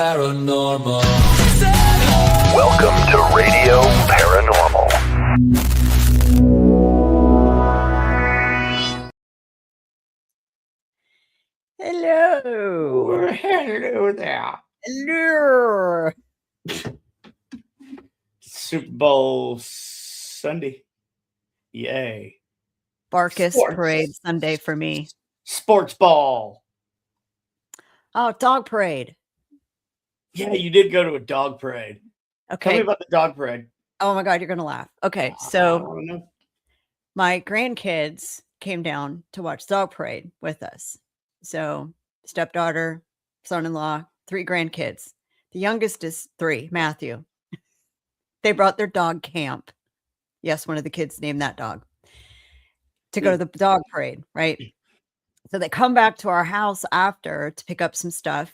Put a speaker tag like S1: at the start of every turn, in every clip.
S1: Paranormal.
S2: Welcome to Radio Paranormal.
S3: Hello.
S4: Hello there.
S3: Hello.
S4: Super Bowl Sunday. Yay.
S3: Barkus
S4: Sports.
S3: Parade Sunday for me.
S4: Sports ball.
S3: Oh, dog parade.
S4: Yeah, you did go to a dog parade. Tell me
S3: Okay.
S4: about the dog parade.
S3: Oh my God, you're going to laugh. Okay.
S4: I
S3: So
S4: wanna know.
S3: my grandkids came down to watch dog parade with us. So stepdaughter, son-in-law, 3 grandkids. The youngest is 3, Matthew. They brought their dog Camp. Yes, one of the kids named that dog. To go to the dog parade, right? So they come back to our house after to pick up some stuff.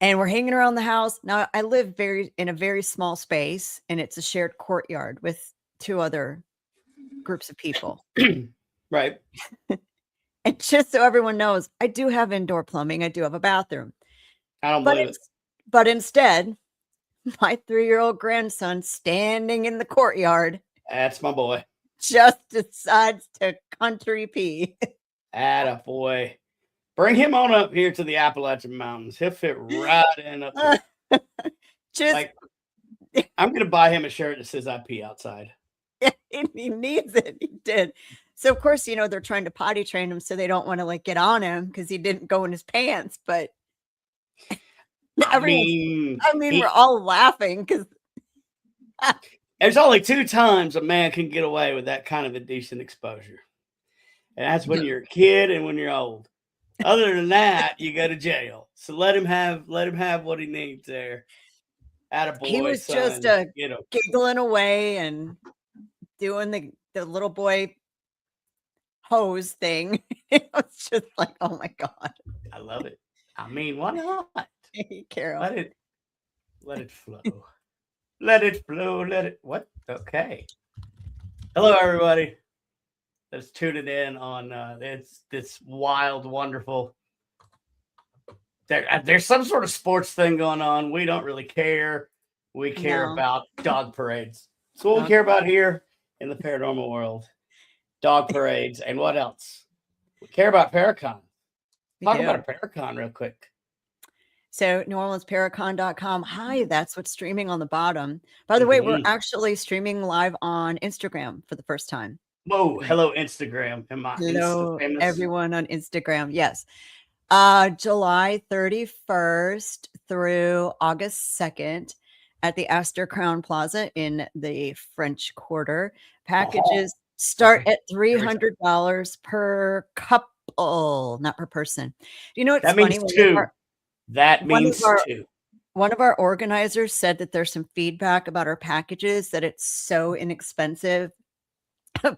S3: And we're hanging around the house. Now I live in a very small space, and it's a shared courtyard with 2 other groups of people.
S4: Right.
S3: And just so everyone knows, I do have indoor plumbing. I do have a bathroom.
S4: I don't
S3: But
S4: believe it.
S3: but instead, my 3-year-old grandson standing in the courtyard
S4: That's my boy.
S3: just decides to country pee.
S4: Atta boy. Bring him on up here to the Appalachian Mountains. He'll fit right in up there.
S3: Just
S4: Like, I'm going to buy him a shirt that says I pee outside.
S3: he needs it. He did. So of course, they're trying to potty train him, so they don't want to get on him because he didn't go in his pants. But
S4: I mean,
S3: we're all laughing because
S4: there's only 2 times a man can get away with that kind of indecent exposure. And that's when you're a kid and when you're old. Other than that, you go to jail. So let him have what he needs there. Attaboy,
S3: he was
S4: son.
S3: just
S4: Get him.
S3: giggling away and doing the little boy hose thing. It was just like, oh my God.
S4: I love it. I mean, why not?
S3: Hey, Carol.
S4: Let it flow. Let it flow. What? Okay. Hello, everybody. That's tuning in on this wild, wonderful. There's some sort of sports thing going on. We don't really care. We care
S3: No.
S4: about dog parades. That's what we care about here in the paranormal world. Dog parades and what else? We care about Paracon. Talk about a Paracon real quick.
S3: So NewOrleansParacon.com. Hi, that's what's streaming on the bottom. By the way, we're actually streaming live on Instagram for the first time.
S4: Whoa, hello Instagram. Am I
S3: Hello,
S4: Insta-famous?
S3: everyone on Instagram. Yes. July 31st through August 2nd at the Astor Crown Plaza in the French Quarter. Packages start at $300 per couple, not per person. You know what's
S4: That
S3: funny?
S4: means 2. That means 2.
S3: One of our organizers said that there's some feedback about our packages, that it's so inexpensive.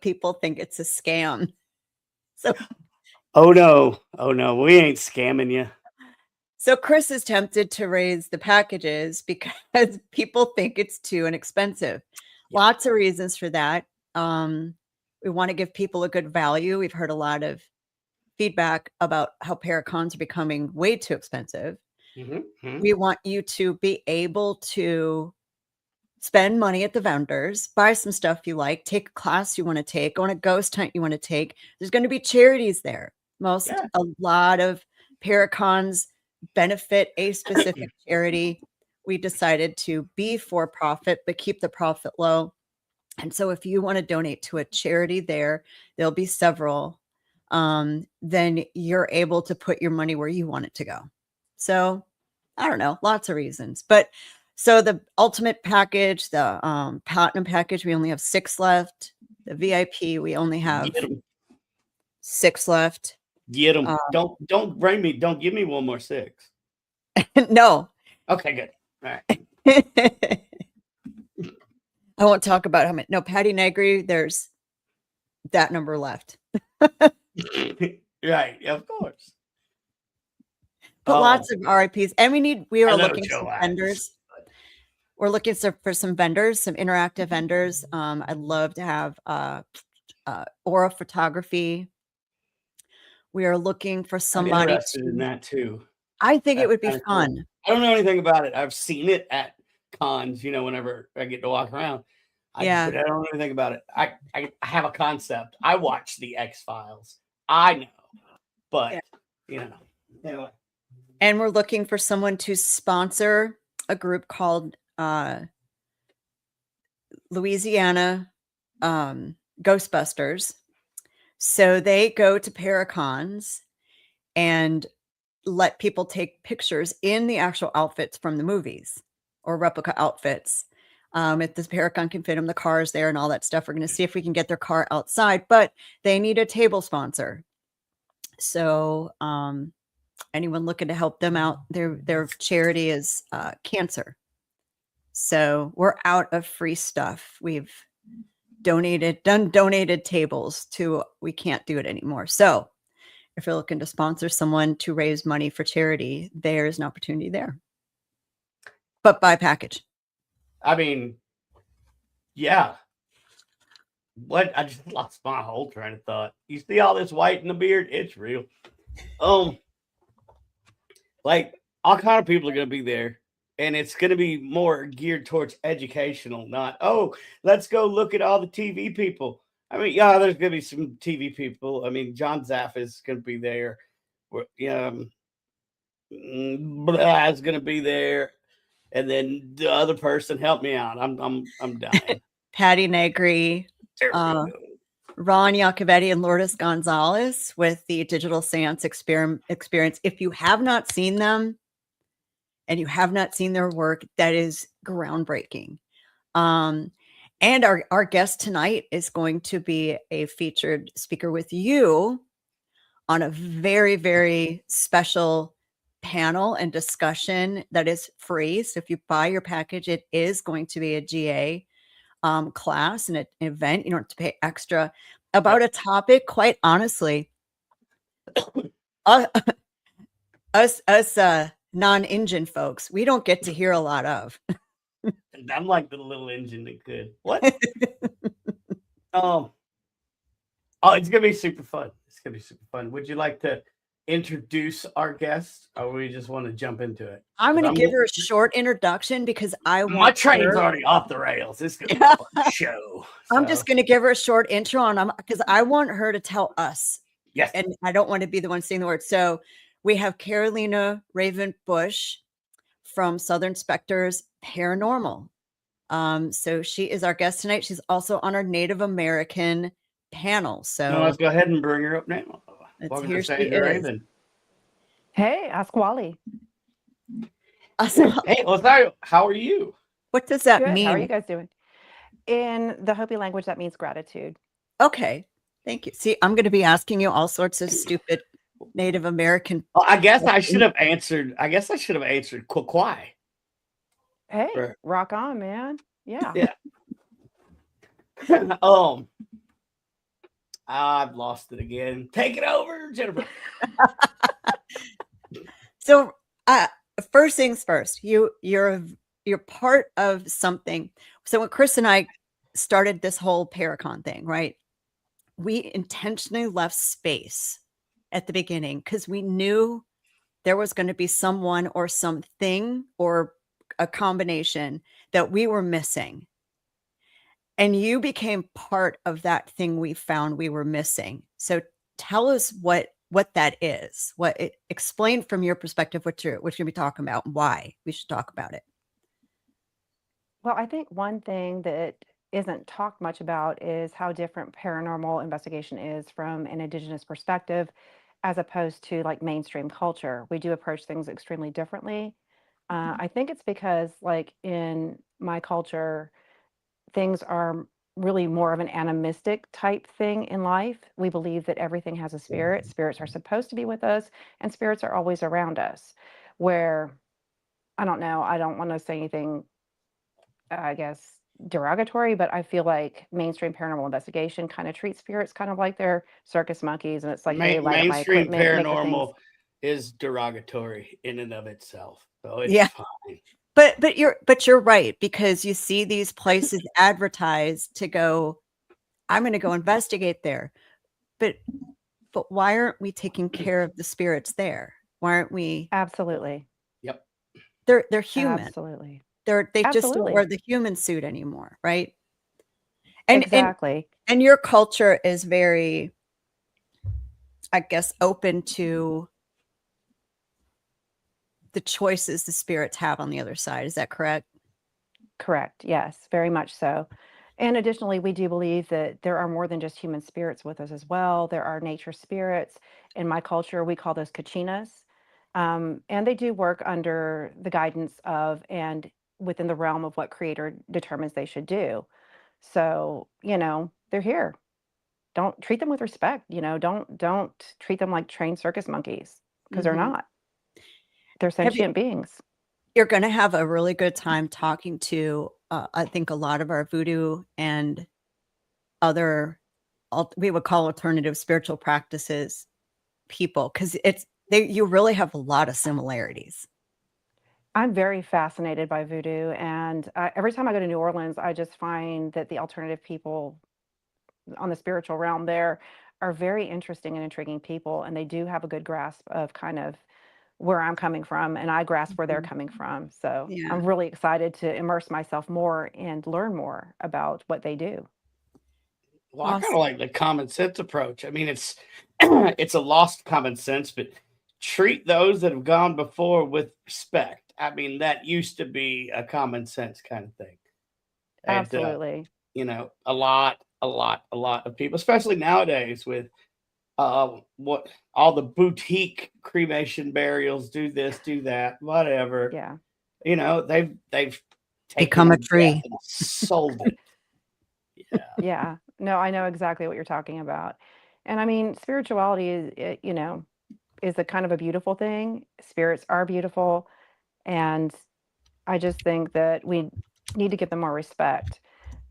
S3: People think it's a scam. So,
S4: Oh no, we ain't scamming you.
S3: so Chris is tempted to raise the packages because people think it's too inexpensive. Lots of reasons for that. We want to give people a good value. We've heard a lot of feedback about how Paracons are becoming way too expensive.
S4: Mm-hmm.
S3: We want you to be able to spend money at the vendors, buy some stuff you like, take a class you want to take, go on a ghost hunt you want to take. There's going to be charities there. A lot of Paracons benefit a specific charity. We decided to be for profit, but keep the profit low. And so if you want to donate to a charity there'll be several. Then you're able to put your money where you want it to go. So I don't know, lots of reasons. But so the ultimate package, the platinum package, we only have 6 left. The VIP, we only have 6 left.
S4: Get them. Don't bring me. Don't give me one more 6.
S3: No.
S4: Okay, good. All right.
S3: I won't talk about how many. No, Patty Negri, there's that number left.
S4: Right, of course.
S3: But lots of RIPs. And we are looking for vendors. We're looking for some vendors, some interactive vendors. I'd love to have aura photography. We are looking for somebody
S4: interested in that too.
S3: I think it
S4: That's
S3: would be
S4: kinda
S3: fun.
S4: cool. I don't know anything about it. I've seen it at cons, whenever I get to walk around.
S3: Yeah.
S4: But I don't know anything about it. I have a concept. I watch the X-Files. I know. But, anyway.
S3: And we're looking for someone to sponsor a group called Louisiana Ghostbusters. So they go to Paracons and let people take pictures in the actual outfits from the movies or replica outfits. If this Paracon can fit them, the cars there and all that stuff. We're going to see if we can get their car outside, but they need a table sponsor. So anyone looking to help them out, their charity is cancer. So we're out of free stuff. We've donated tables to, we can't do it anymore. So if you're looking to sponsor someone to raise money for charity, there's an opportunity there. But buy package.
S4: I mean, yeah. What? I just lost my whole train of thought. You see all this white in the beard? It's real. Like all kind of people are going to be there, and it's going to be more geared towards educational, not, oh, let's go look at all the TV people. I mean, yeah, there's going to be some TV people. I mean, John Zaff is going to be there. Is going to be there. And then the other person, help me out. I'm dying.
S3: Patty Negri, Ron Iacovetti, and Lourdes Gonzalez with the digital seance experience. If you have not seen them and you have not seen their work, that is groundbreaking. And our guest tonight is going to be a featured speaker with you on a very, very special panel and discussion that is free. So if you buy your package, it is going to be a GA class and an event. You don't have to pay extra about a topic. Quite honestly, us non-engine folks, we don't get to hear a lot of.
S4: I'm like the little engine that could. What? It's gonna be super fun. It's gonna be super fun. Would you like to introduce our guest, or we just want to jump into it?
S3: I'm going to give her a short introduction because
S4: my train's already off the rails. It's going to be a fun show.
S3: I'm just going to give her a short intro on because I want her to tell us.
S4: Yes.
S3: And I don't want to be the one saying the word. So we have Carolina Raven Bush from Southern Spectres Paranormal. So she is our guest tonight. She's also on our Native American panel. So
S4: let's go ahead and bring her up now.
S3: Here she is.
S4: Raven.
S1: Hey, ask Wally.
S3: Awesome.
S4: Hey, Lothario, how are you?
S3: What does that
S1: Good.
S3: mean?
S1: How are you guys doing? In the Hopi language, that means gratitude.
S3: Okay. Thank you. See, I'm going to be asking you all sorts of stupid Native American.
S4: Well, I guess I should have answered. Kwakwai.
S1: Hey, rock on, man. Yeah.
S4: Yeah. I've lost it again. Take it over, Jennifer.
S3: So, first things first. You're part of something. So when Chris and I started this whole Paracon thing, right? We intentionally left space at the beginning because we knew there was going to be someone or something or a combination that we were missing. And you became part of that thing we found we were missing. So tell us what that is. Explain from your perspective what you're going to be talking about and why we should talk about it.
S1: Well, I think one thing that isn't talked much about is how different paranormal investigation is from an indigenous perspective, as opposed to like mainstream culture. We do approach things extremely differently. I think it's because like in my culture, things are really more of an animistic type thing in life. We believe that everything has a spirit. Spirits are supposed to be with us, and spirits are always around us. Where, I don't know, I don't want to say anything, I guess, derogatory, but I feel like mainstream paranormal investigation kind of treats spirits kind of like they're circus monkeys, and it's like they light up my
S4: mainstream
S1: equipment,
S4: paranormal is derogatory in and of itself. So it's fine.
S3: But you're right, because you see these places advertised to go, I'm going to go investigate there. But why aren't we taking care of the spirits there? Why aren't we?
S1: Absolutely.
S4: Yep.
S3: They're human.
S1: Absolutely.
S3: They just don't wear
S1: Absolutely.
S3: the human suit anymore, right? And
S1: Exactly.
S3: and your culture is very, I guess, open to the choices the spirits have on the other side. Is that correct?
S1: Correct. Yes, very much so. And additionally, we do believe that there are more than just human spirits with us as well. There are nature spirits. In my culture, we call those kachinas. And they do work under the guidance of and within the realm of what creator determines they should do. So, they're here. Don't treat them with respect. Don't treat them like trained circus monkeys because they're
S3: Mhm.
S1: not. They're
S3: Have you
S1: sentient beings.
S3: You're gonna have a really good time talking to, I think a lot of our voodoo and other we would call alternative spiritual practices people, because you really have a lot of similarities.
S1: I'm very fascinated by voodoo, and every time I go to New Orleans, I just find that the alternative people on the spiritual realm there are very interesting and intriguing people, and they do have a good grasp of kind of where I'm coming from, and I grasp where they're
S3: Mhm.
S1: coming from. So
S3: Yeah.
S1: I'm really excited to immerse myself more and learn more about what they do.
S4: Well, I kind of
S3: Awesome.
S4: like the common sense approach. I mean, it's it's a lost common sense, but treat those that have gone before with respect. I mean, that used to be a common sense kind of thing. And
S1: Absolutely.
S4: a lot of people, especially nowadays with what all the boutique cremation burials, do this, do that, whatever.
S1: Yeah.
S4: They've
S3: Become a
S4: taken death
S3: tree.
S4: and sold it. Yeah.
S1: Yeah. No, I know exactly what you're talking about. And I mean, spirituality is a kind of a beautiful thing. Spirits are beautiful. And I just think that we need to give them more respect.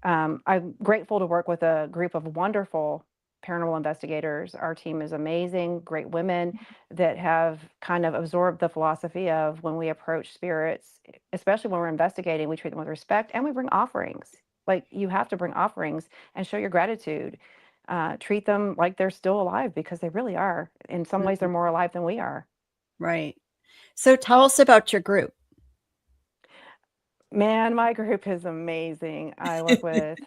S1: I'm grateful to work with a group of wonderful paranormal investigators. Our team is amazing, great women that have kind of absorbed the philosophy of when we approach spirits, especially when we're investigating, we treat them with respect and we bring offerings. Like you have to bring offerings and show your gratitude. Treat them like they're still alive because they really are. In some ways, they're
S3: Mhm.
S1: more alive than we are.
S3: Right. So tell us about your group.
S1: Man, my group is amazing. I work with,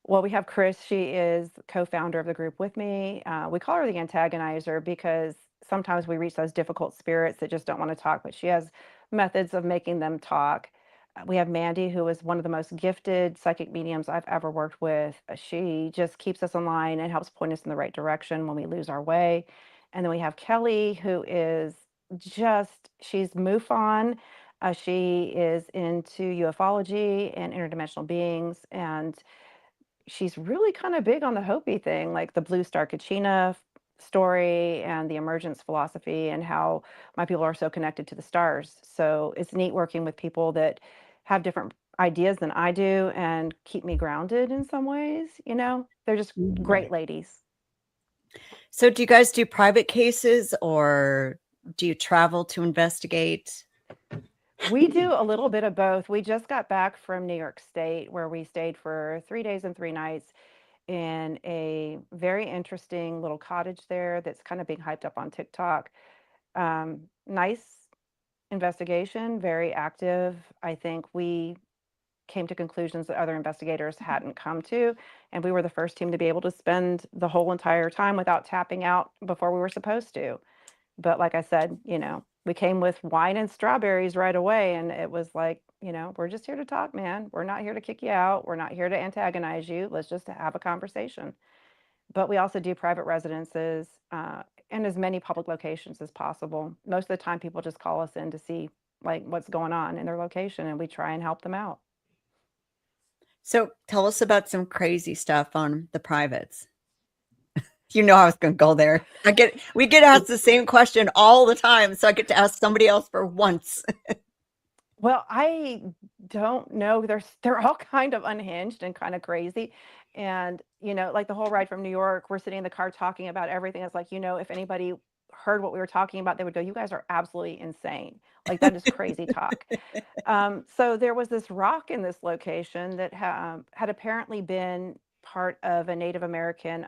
S1: well, we have Chris. She is co-founder of the group with me. We call her the antagonizer because sometimes we reach those difficult spirits that just don't want to talk, but she has methods of making them talk. We have Mandy, who is one of the most gifted psychic mediums I've ever worked with. She just keeps us in line and helps point us in the right direction when we lose our way. And then we have Kelly, who is she's MUFON. She is into ufology and interdimensional beings, and she's really kind of big on the Hopi thing, like the Blue Star Kachina story and the emergence philosophy and how my people are so connected to the stars. So it's neat working with people that have different ideas than I do and keep me grounded in some ways. They're just
S3: Mhm.
S1: great
S4: Right.
S1: ladies.
S3: So do you guys do private cases, or do you travel to investigate?
S1: We do a little bit of both. We just got back from New York State where we stayed for 3 days and 3 nights in a very interesting little cottage there that's kind of being hyped up on TikTok. Nice investigation, very active. I think we came to conclusions that other investigators hadn't come to, and we were the first team to be able to spend the whole entire time without tapping out before we were supposed to. But like I said, we came with wine and strawberries right away, and it was like, we're just here to talk, man. We're not here to kick you out. We're not here to antagonize you. Let's just have a conversation. But we also do private residences and as many public locations as possible. Most of the time, people just call us in to see like what's going on in their location, and we try and help them out.
S3: So tell us about some crazy stuff on the privates. You know I was going to go there. We get asked the same question all the time, so I get to ask somebody else for once.
S1: Well, I don't know. They're all kind of unhinged and kind of crazy. And, like the whole ride from New York, we're sitting in the car talking about everything. It's like, if anybody heard what we were talking about, they would go, "You guys are absolutely insane. Like that is crazy talk." So there was this rock in this location that had apparently been part of a Native American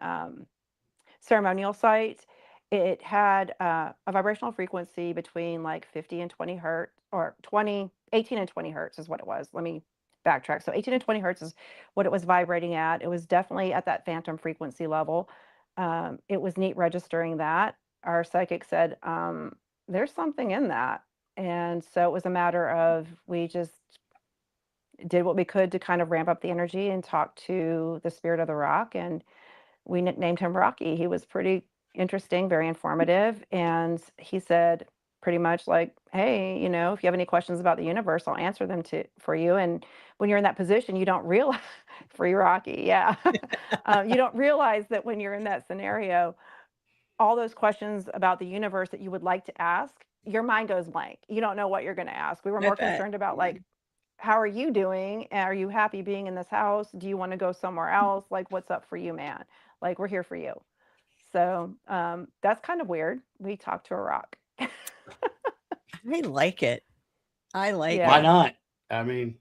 S1: ceremonial site. It had a vibrational frequency between like 50 and 20 hertz, or 18 and 20 hertz is what it was. Let me backtrack. So 18 and 20 hertz is what it was vibrating at. It was definitely at that phantom frequency level. It was neat registering that. Our psychic said, there's something in that. And so it was a matter of, we just did what we could to kind of ramp up the energy and talk to the spirit of the rock. And we nicknamed him Rocky. He was pretty interesting, very informative. And he said pretty much like, hey, if you have any questions about the universe, I'll answer them for you. And when you're in that position, you don't realize, free Rocky, yeah. You don't realize that when you're in that scenario, all those questions about the universe that you would like to ask, your mind goes blank. You don't know what you're going to ask. We were
S3: I
S1: more
S3: bet.
S1: concerned about like, how are you doing? Are you happy being in this house? Do you want to go somewhere else? Like, what's up for you, man? Like, we're here for you. So that's kind of weird. We talked to a rock.
S3: I like it. I like
S1: Yeah.
S4: Why
S3: it.
S4: not? I mean,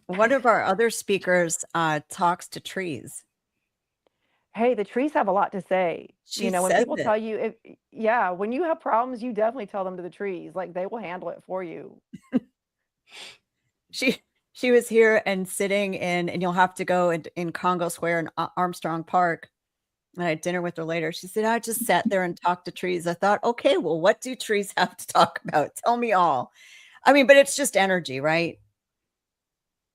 S3: One of our other speakers talks to trees.
S1: Hey, the trees have a lot to say.
S3: She
S1: When
S3: said
S1: people
S3: that.
S1: tell you, when you have problems, you definitely tell them to the trees. Like, they will handle it for you.
S3: She was here and sitting in, and you'll have to go in Congo Square in Armstrong Park. And I had dinner with her later. She said, I just sat there and talked to trees. I thought, okay, well, what do trees have to talk about? Tell me all. I mean, but it's just energy, right?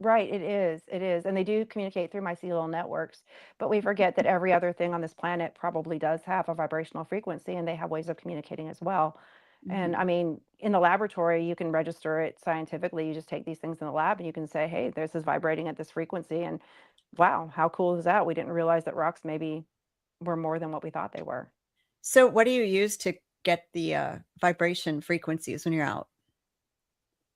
S1: Right, it is. It is. And they do communicate through mycelial networks. But we forget that every other thing on this planet probably does have a vibrational frequency, and they have ways of communicating as well. And
S3: Mhm.
S1: I mean, in the laboratory, you can register it scientifically. You just take these things in the lab and you can say, hey, this is vibrating at this frequency. And wow, how cool is that? We didn't realize that rocks maybe were more than what we thought they were.
S3: So what do you use to get the vibration frequencies when you're out?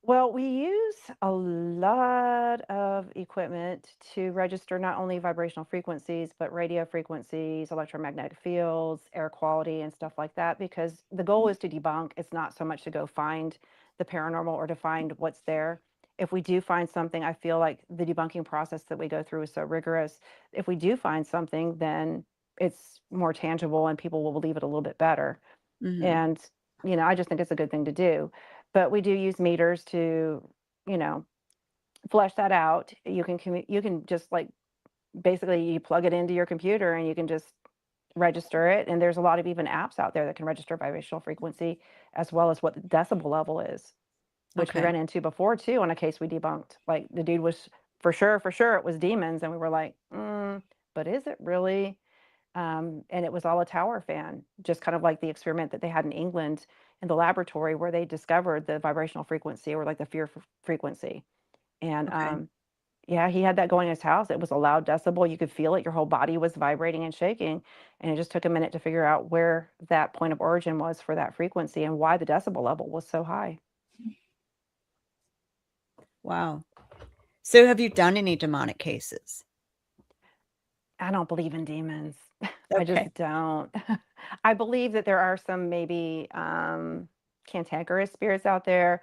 S1: Well, we use a lot of equipment to register not only vibrational frequencies, but radio frequencies, electromagnetic fields, air quality, and stuff like that, because the goal is to debunk. It's not so much to go find the paranormal or to find what's there. If we do find something, I feel like the debunking process that we go through is so rigorous. If we do find something, then it's more tangible and people will believe it a little bit better.
S3: Mhm.
S1: And, I just think it's a good thing to do. But we do use meters to, you know, flesh that out. You can just like basically you plug it into your computer and you can just register it. And there's a lot of even apps out there that can register vibrational frequency as well as what the decibel level is, which we
S3: Okay.
S1: ran into before too on a case we debunked. Like the dude was for sure it was demons, and we were like, but is it really? And it was all a tower fan, just kind of like the experiment that they had in England in the laboratory where they discovered the vibrational frequency, or like the fear frequency. And
S3: Okay.
S1: yeah, he had that going in his house. It was a loud decibel. You could feel it. Your whole body was vibrating and shaking. And it just took a minute to figure out where that point of origin was for that frequency and why the decibel level was so high.
S3: Wow. So have you done any demonic cases?
S1: I don't believe in demons. I
S3: Okay.
S1: just don't. I believe that there are some maybe cantankerous spirits out there.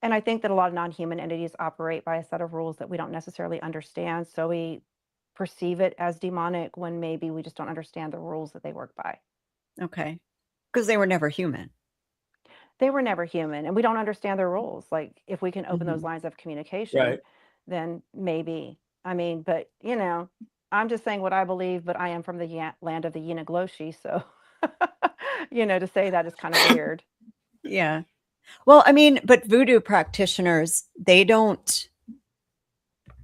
S1: And I think that a lot of non-human entities operate by a set of rules that we don't necessarily understand. So we perceive it as demonic when maybe we just don't understand the rules that they work by.
S3: Okay. Because they were never human.
S1: They were never human and we don't understand their rules. Like if we can open those
S3: Mhm.
S1: lines of communication,
S4: right.
S1: then maybe. I mean, but I'm just saying what I believe, but I am from the land of the Yinagloshi, so to say that is kind of weird.
S3: Yeah. Well, I mean, but voodoo practitioners, they don't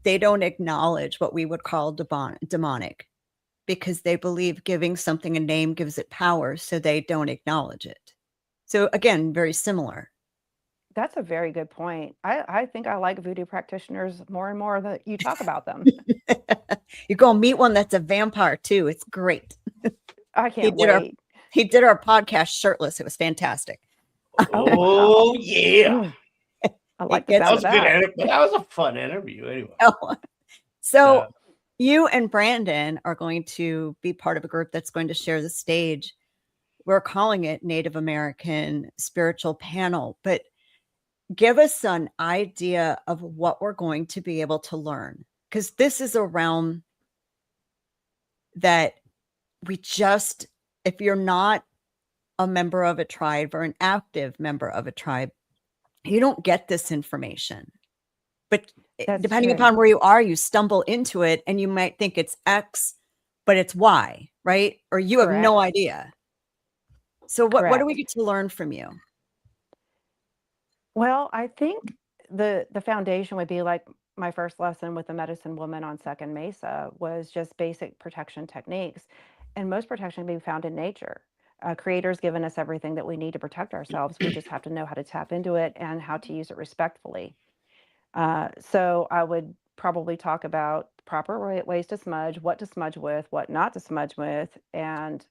S3: acknowledge what we would call demonic because they believe giving something a name gives it power, so they don't acknowledge it. So again, very similar.
S1: That's a very good point. I think I like voodoo practitioners more and more that you talk about them.
S3: You go meet one that's a vampire too. It's great.
S1: I
S3: He
S1: can't
S3: did our
S1: wait.
S3: he did our podcast shirtless. It was fantastic.
S1: Oh, wow.
S4: Oh yeah,
S1: Mm, I
S3: It
S1: like the
S4: that
S3: gets
S1: sound
S4: was
S1: of
S4: a good.
S1: that.
S4: That was a fun interview. Anyway,
S3: oh.
S4: so
S3: So you and Brandon are going to be part of a group that's going to share the stage. We're calling it Native American Spiritual Panel, but give us an idea of what we're going to be able to learn, because this is a realm that we just if you're not a member of a tribe or an active member of a tribe, you don't get this information. But
S1: That's
S3: depending
S1: true.
S3: upon where you are, you stumble into it and you might think it's X, but it's Y, right? Or you have no
S1: Correct.
S3: idea. So what do we
S1: Correct.
S3: get to learn from you?
S1: Well, I think the foundation would be like my first lesson with the medicine woman on Second Mesa was just basic protection techniques. And most protection can be found in nature. Creator's given us everything that we need to protect ourselves. We just have to know how to tap into it and how to use it respectfully. So I would probably talk about proper ways to smudge, what to smudge with, what not to smudge with, and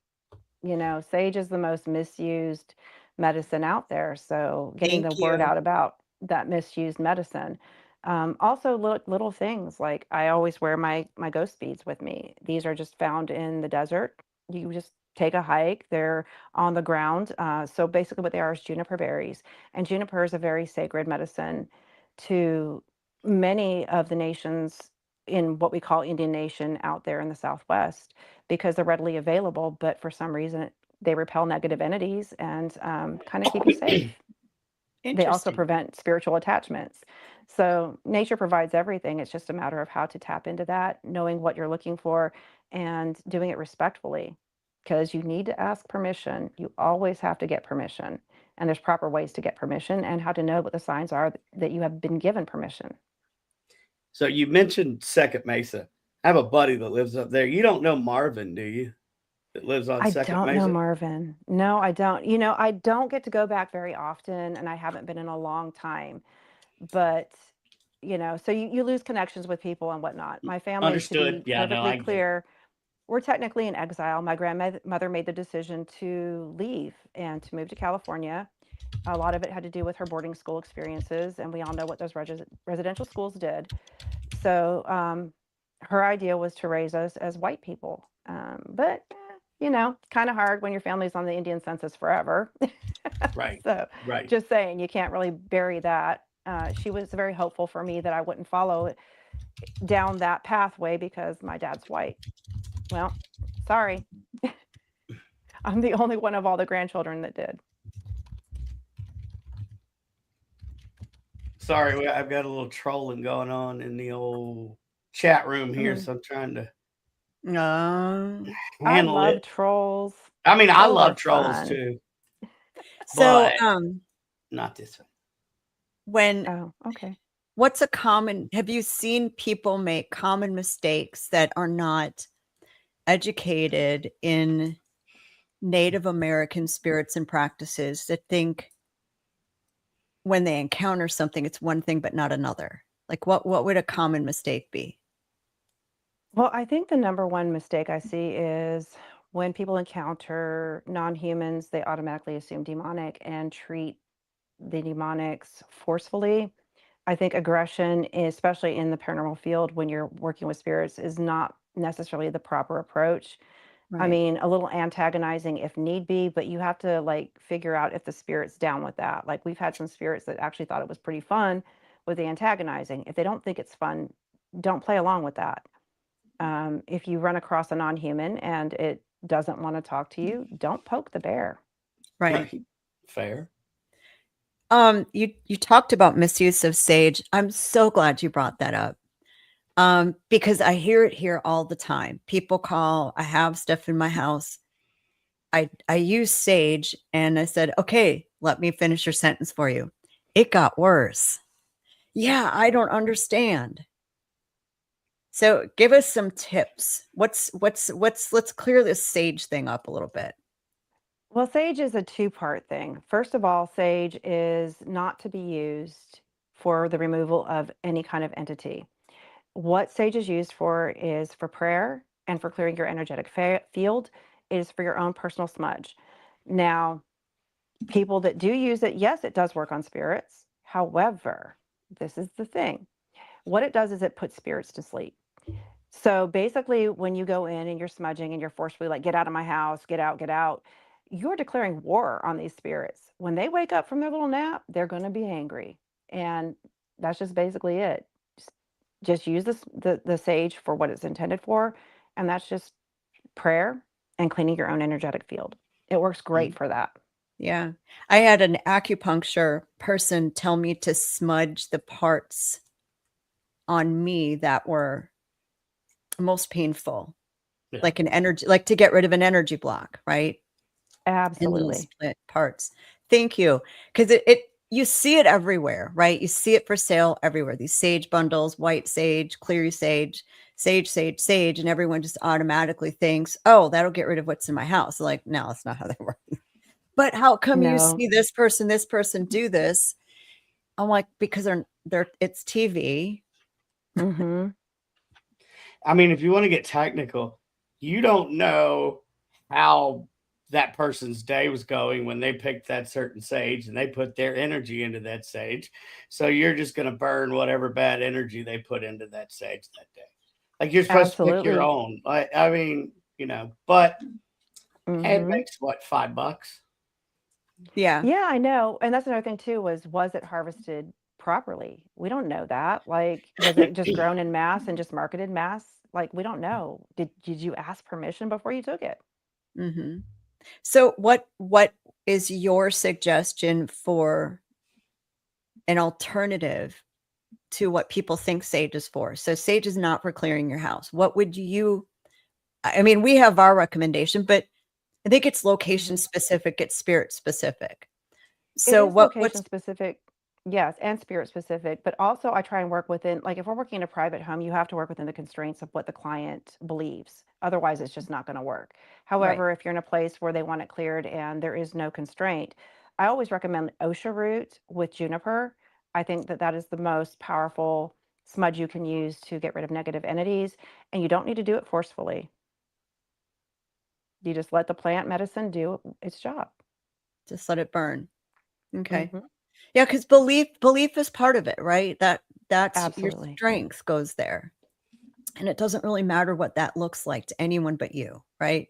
S1: sage is the most misused medicine out there. So getting the
S3: Thank
S1: word
S3: you.
S1: out about that misused medicine. Also, little things like I always wear my ghost beads with me. These are just found in the desert. You just take a hike. They're on the ground. So basically, what they are is juniper berries, and juniper is a very sacred medicine to many of the nations in what we call Indian Nation out there in the Southwest because they're readily available, but for some reason they repel negative entities and kind of keep you safe. They also
S3: Interesting.
S1: prevent spiritual attachments. So nature provides everything. It's just a matter of how to tap into that, knowing what you're looking for and doing it respectfully because you need to ask permission. You always have to get permission. And there's proper ways to get permission and how to know what the signs are that you have been given permission.
S4: So you mentioned Second Mesa. I have a buddy that lives up there. You don't know Marvin, do you? That lives on
S1: I
S4: Second
S1: don't know
S4: Mesa?
S1: Marvin. No, I don't. I don't get to go back very often, and I haven't been in a long time. But, so you lose connections with people and whatnot. My family, to
S4: Understood.
S1: be
S4: Yeah, no,
S1: perfectly
S4: I get it.
S1: clear, we're technically in exile. My grandmother made the decision to leave and to move to California. A lot of it had to do with her boarding school experiences, and we all know what those residential schools did. So her idea was to raise us as white people. But, kind of hard when your family's on the Indian census forever.
S4: Right.
S1: So
S4: Right.
S1: just saying, you can't really bury that. She was very hopeful for me that I wouldn't follow down that pathway because my dad's white. Well, sorry. I'm the only one of all the grandchildren that did.
S4: Sorry, I've got a little trolling going on in the old chat room here,
S1: Mm.
S4: so I'm trying to
S1: I
S4: handle
S1: love
S4: it.
S1: trolls.
S4: I mean, I
S1: Trolls are
S4: love trolls
S1: fun.
S4: too,
S3: So
S4: but not this
S3: when
S1: Oh, okay.
S3: have you seen people make common mistakes that are not educated in Native American spirits and practices that think when they encounter something, it's one thing, but not another? Like what would a common mistake be?
S1: Well, I think the number one mistake I see is when people encounter non-humans, they automatically assume demonic and treat the demonics forcefully. I think aggression, especially in the paranormal field when you're working with spirits, is not necessarily the proper approach. I
S3: Right.
S1: mean, a little antagonizing if need be, but you have to like figure out if the spirit's down with that. Like we've had some spirits that actually thought it was pretty fun with the antagonizing. If they don't think it's fun, don't play along with that. If you run across a non-human and it doesn't want to talk to you, don't poke the bear.
S3: Right.
S4: right. Fair.
S3: You talked about misuse of sage. I'm so glad you brought that up. Because I hear it here all the time. People call, I have stuff in my house. I use sage and I said, okay, let me finish your sentence for you. It got worse. Yeah, I don't understand. So give us some tips. Let's clear this sage thing up a little bit.
S1: Well, sage is a two-part thing. First of all, sage is not to be used for the removal of any kind of entity. What sage is used for is for prayer and for clearing your energetic field. It is for your own personal smudge. Now, people that do use it, yes, it does work on spirits. However, this is the thing. What it does is it puts spirits to sleep. So basically, when you go in and you're smudging and you're forcefully like, get out of my house, get out, you're declaring war on these spirits. When they wake up from their little nap, they're going to be angry. And that's just basically it. Just use the sage for what it's intended for. And that's just prayer and cleaning your own energetic field. It works great for that.
S3: Yeah. I had an acupuncture person tell me to smudge the parts on me that were most painful,
S4: Yeah.
S3: like an energy, like to get rid of an energy block, right? In little
S1: Absolutely.
S3: split parts. Thank you. Because you see it everywhere, right? You see it for sale everywhere. These sage bundles, white sage, clear sage, sage, and everyone just automatically thinks, oh, that'll get rid of what's in my house. Like, no, that's not how that works. But how come you
S1: No.
S3: see this person do this? I'm like, because they're it's TV.
S1: Hmm.
S4: I mean, if you want to get technical, you don't know how that person's day was going when they picked that certain sage and they put their energy into that sage. So you're just going to burn whatever bad energy they put into that sage that day. Like you're supposed to pick your
S1: Absolutely.
S4: own. I mean, but it
S1: Hmm.
S4: makes what, $5?
S3: Yeah.
S1: Yeah, I know. And that's another thing too, was it harvested properly? We don't know that. Like, was it just grown in mass and just marketed mass? Like, we don't know. Did you ask permission before you took it?
S3: Hmm. So what is your suggestion for an alternative to what people think sage is for? So sage is not for clearing your house. What would you, I mean, we have our recommendation, but I think it's location specific, it's spirit specific.
S1: It
S3: So
S1: is location specific, yes, and spirit specific, but also I try and work within, like if we're working in a private home, you have to work within the constraints of what the client believes. Otherwise, it's just not going to work.
S3: right.
S1: However, if you're in a place where they want it cleared and there is no constraint, I always recommend OSHA root with juniper. I think that that is the most powerful smudge you can use to get rid of negative entities, and you don't need to do it forcefully. You just let the plant medicine do its job.
S3: Just let it burn. Okay.
S1: Hmm.
S3: Yeah, because belief is part of it, right? That's your
S1: Absolutely.
S3: strength goes there. And it doesn't really matter what that looks like to anyone but you, right?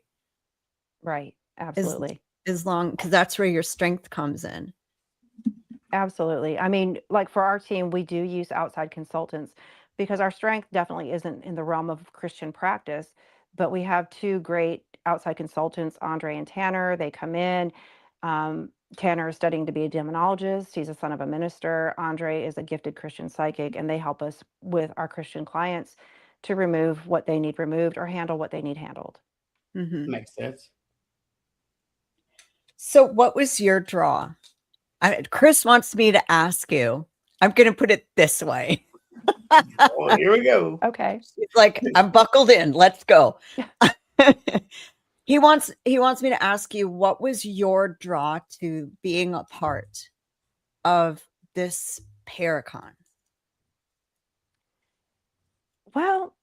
S1: Right.
S3: As
S1: Absolutely.
S3: as long because that's where your strength comes in.
S1: Absolutely. I mean, like for our team, we do use outside consultants because our strength definitely isn't in the realm of Christian practice, but we have two great outside consultants, Andre and Tanner. They come in. Tanner is studying to be a demonologist. He's a son of a minister. Andre is a gifted Christian psychic, and they help us with our Christian clients to remove what they need removed or handle what they need handled.
S3: Mhm.
S4: Makes sense.
S3: So what was your draw? Chris wants me to ask you. I'm going to put it this way.
S4: Oh, here we go.
S1: Okay.
S3: It's like I'm buckled in. Let's go. He wants me to ask you, what was your draw to being a part of this Paracon?
S1: Well,